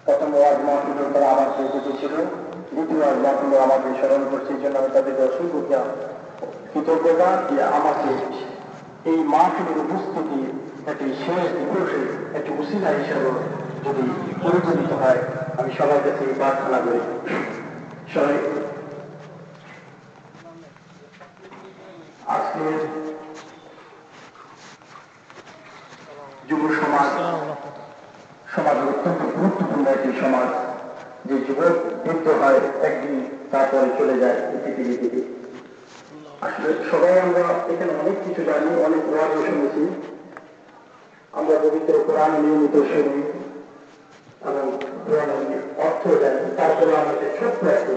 প্রথম ওয়াজ মাহফিলের তারা আমাকে ডেকেছিল, দ্বিতীয় ওয়াজ মাহফিলে আমাকে স্মরণ করছে। এই জন্য আমি তাদেরকে অসংখ্য কৃতজ্ঞতা দিয়ে আমাকে এই মাহফিলের উপস্থিতি একটি শেষ দিবসে একটি উসিলা হিসেবে যদি পরিচালিত হয়, আমি সবার কাছে প্রার্থনা করি সবাই আজকে যুব সমাজ সমাজের অত্যন্ত গুরুত্বপূর্ণ একটি সমাজ। যে যুবক বৃদ্ধ হয়, একদিন তারপরে চলে যায় এই পৃথিবী থেকে। আসলে সবাই আমরা এখানে অনেক কিছু জানি, অনেক ওয়াজ শুনেছি, আমরা পবিত্র কোরআন নিয়মিত শুনি এবং অর্থ জানি, তারপরে আমাদের ছোট্ট একটি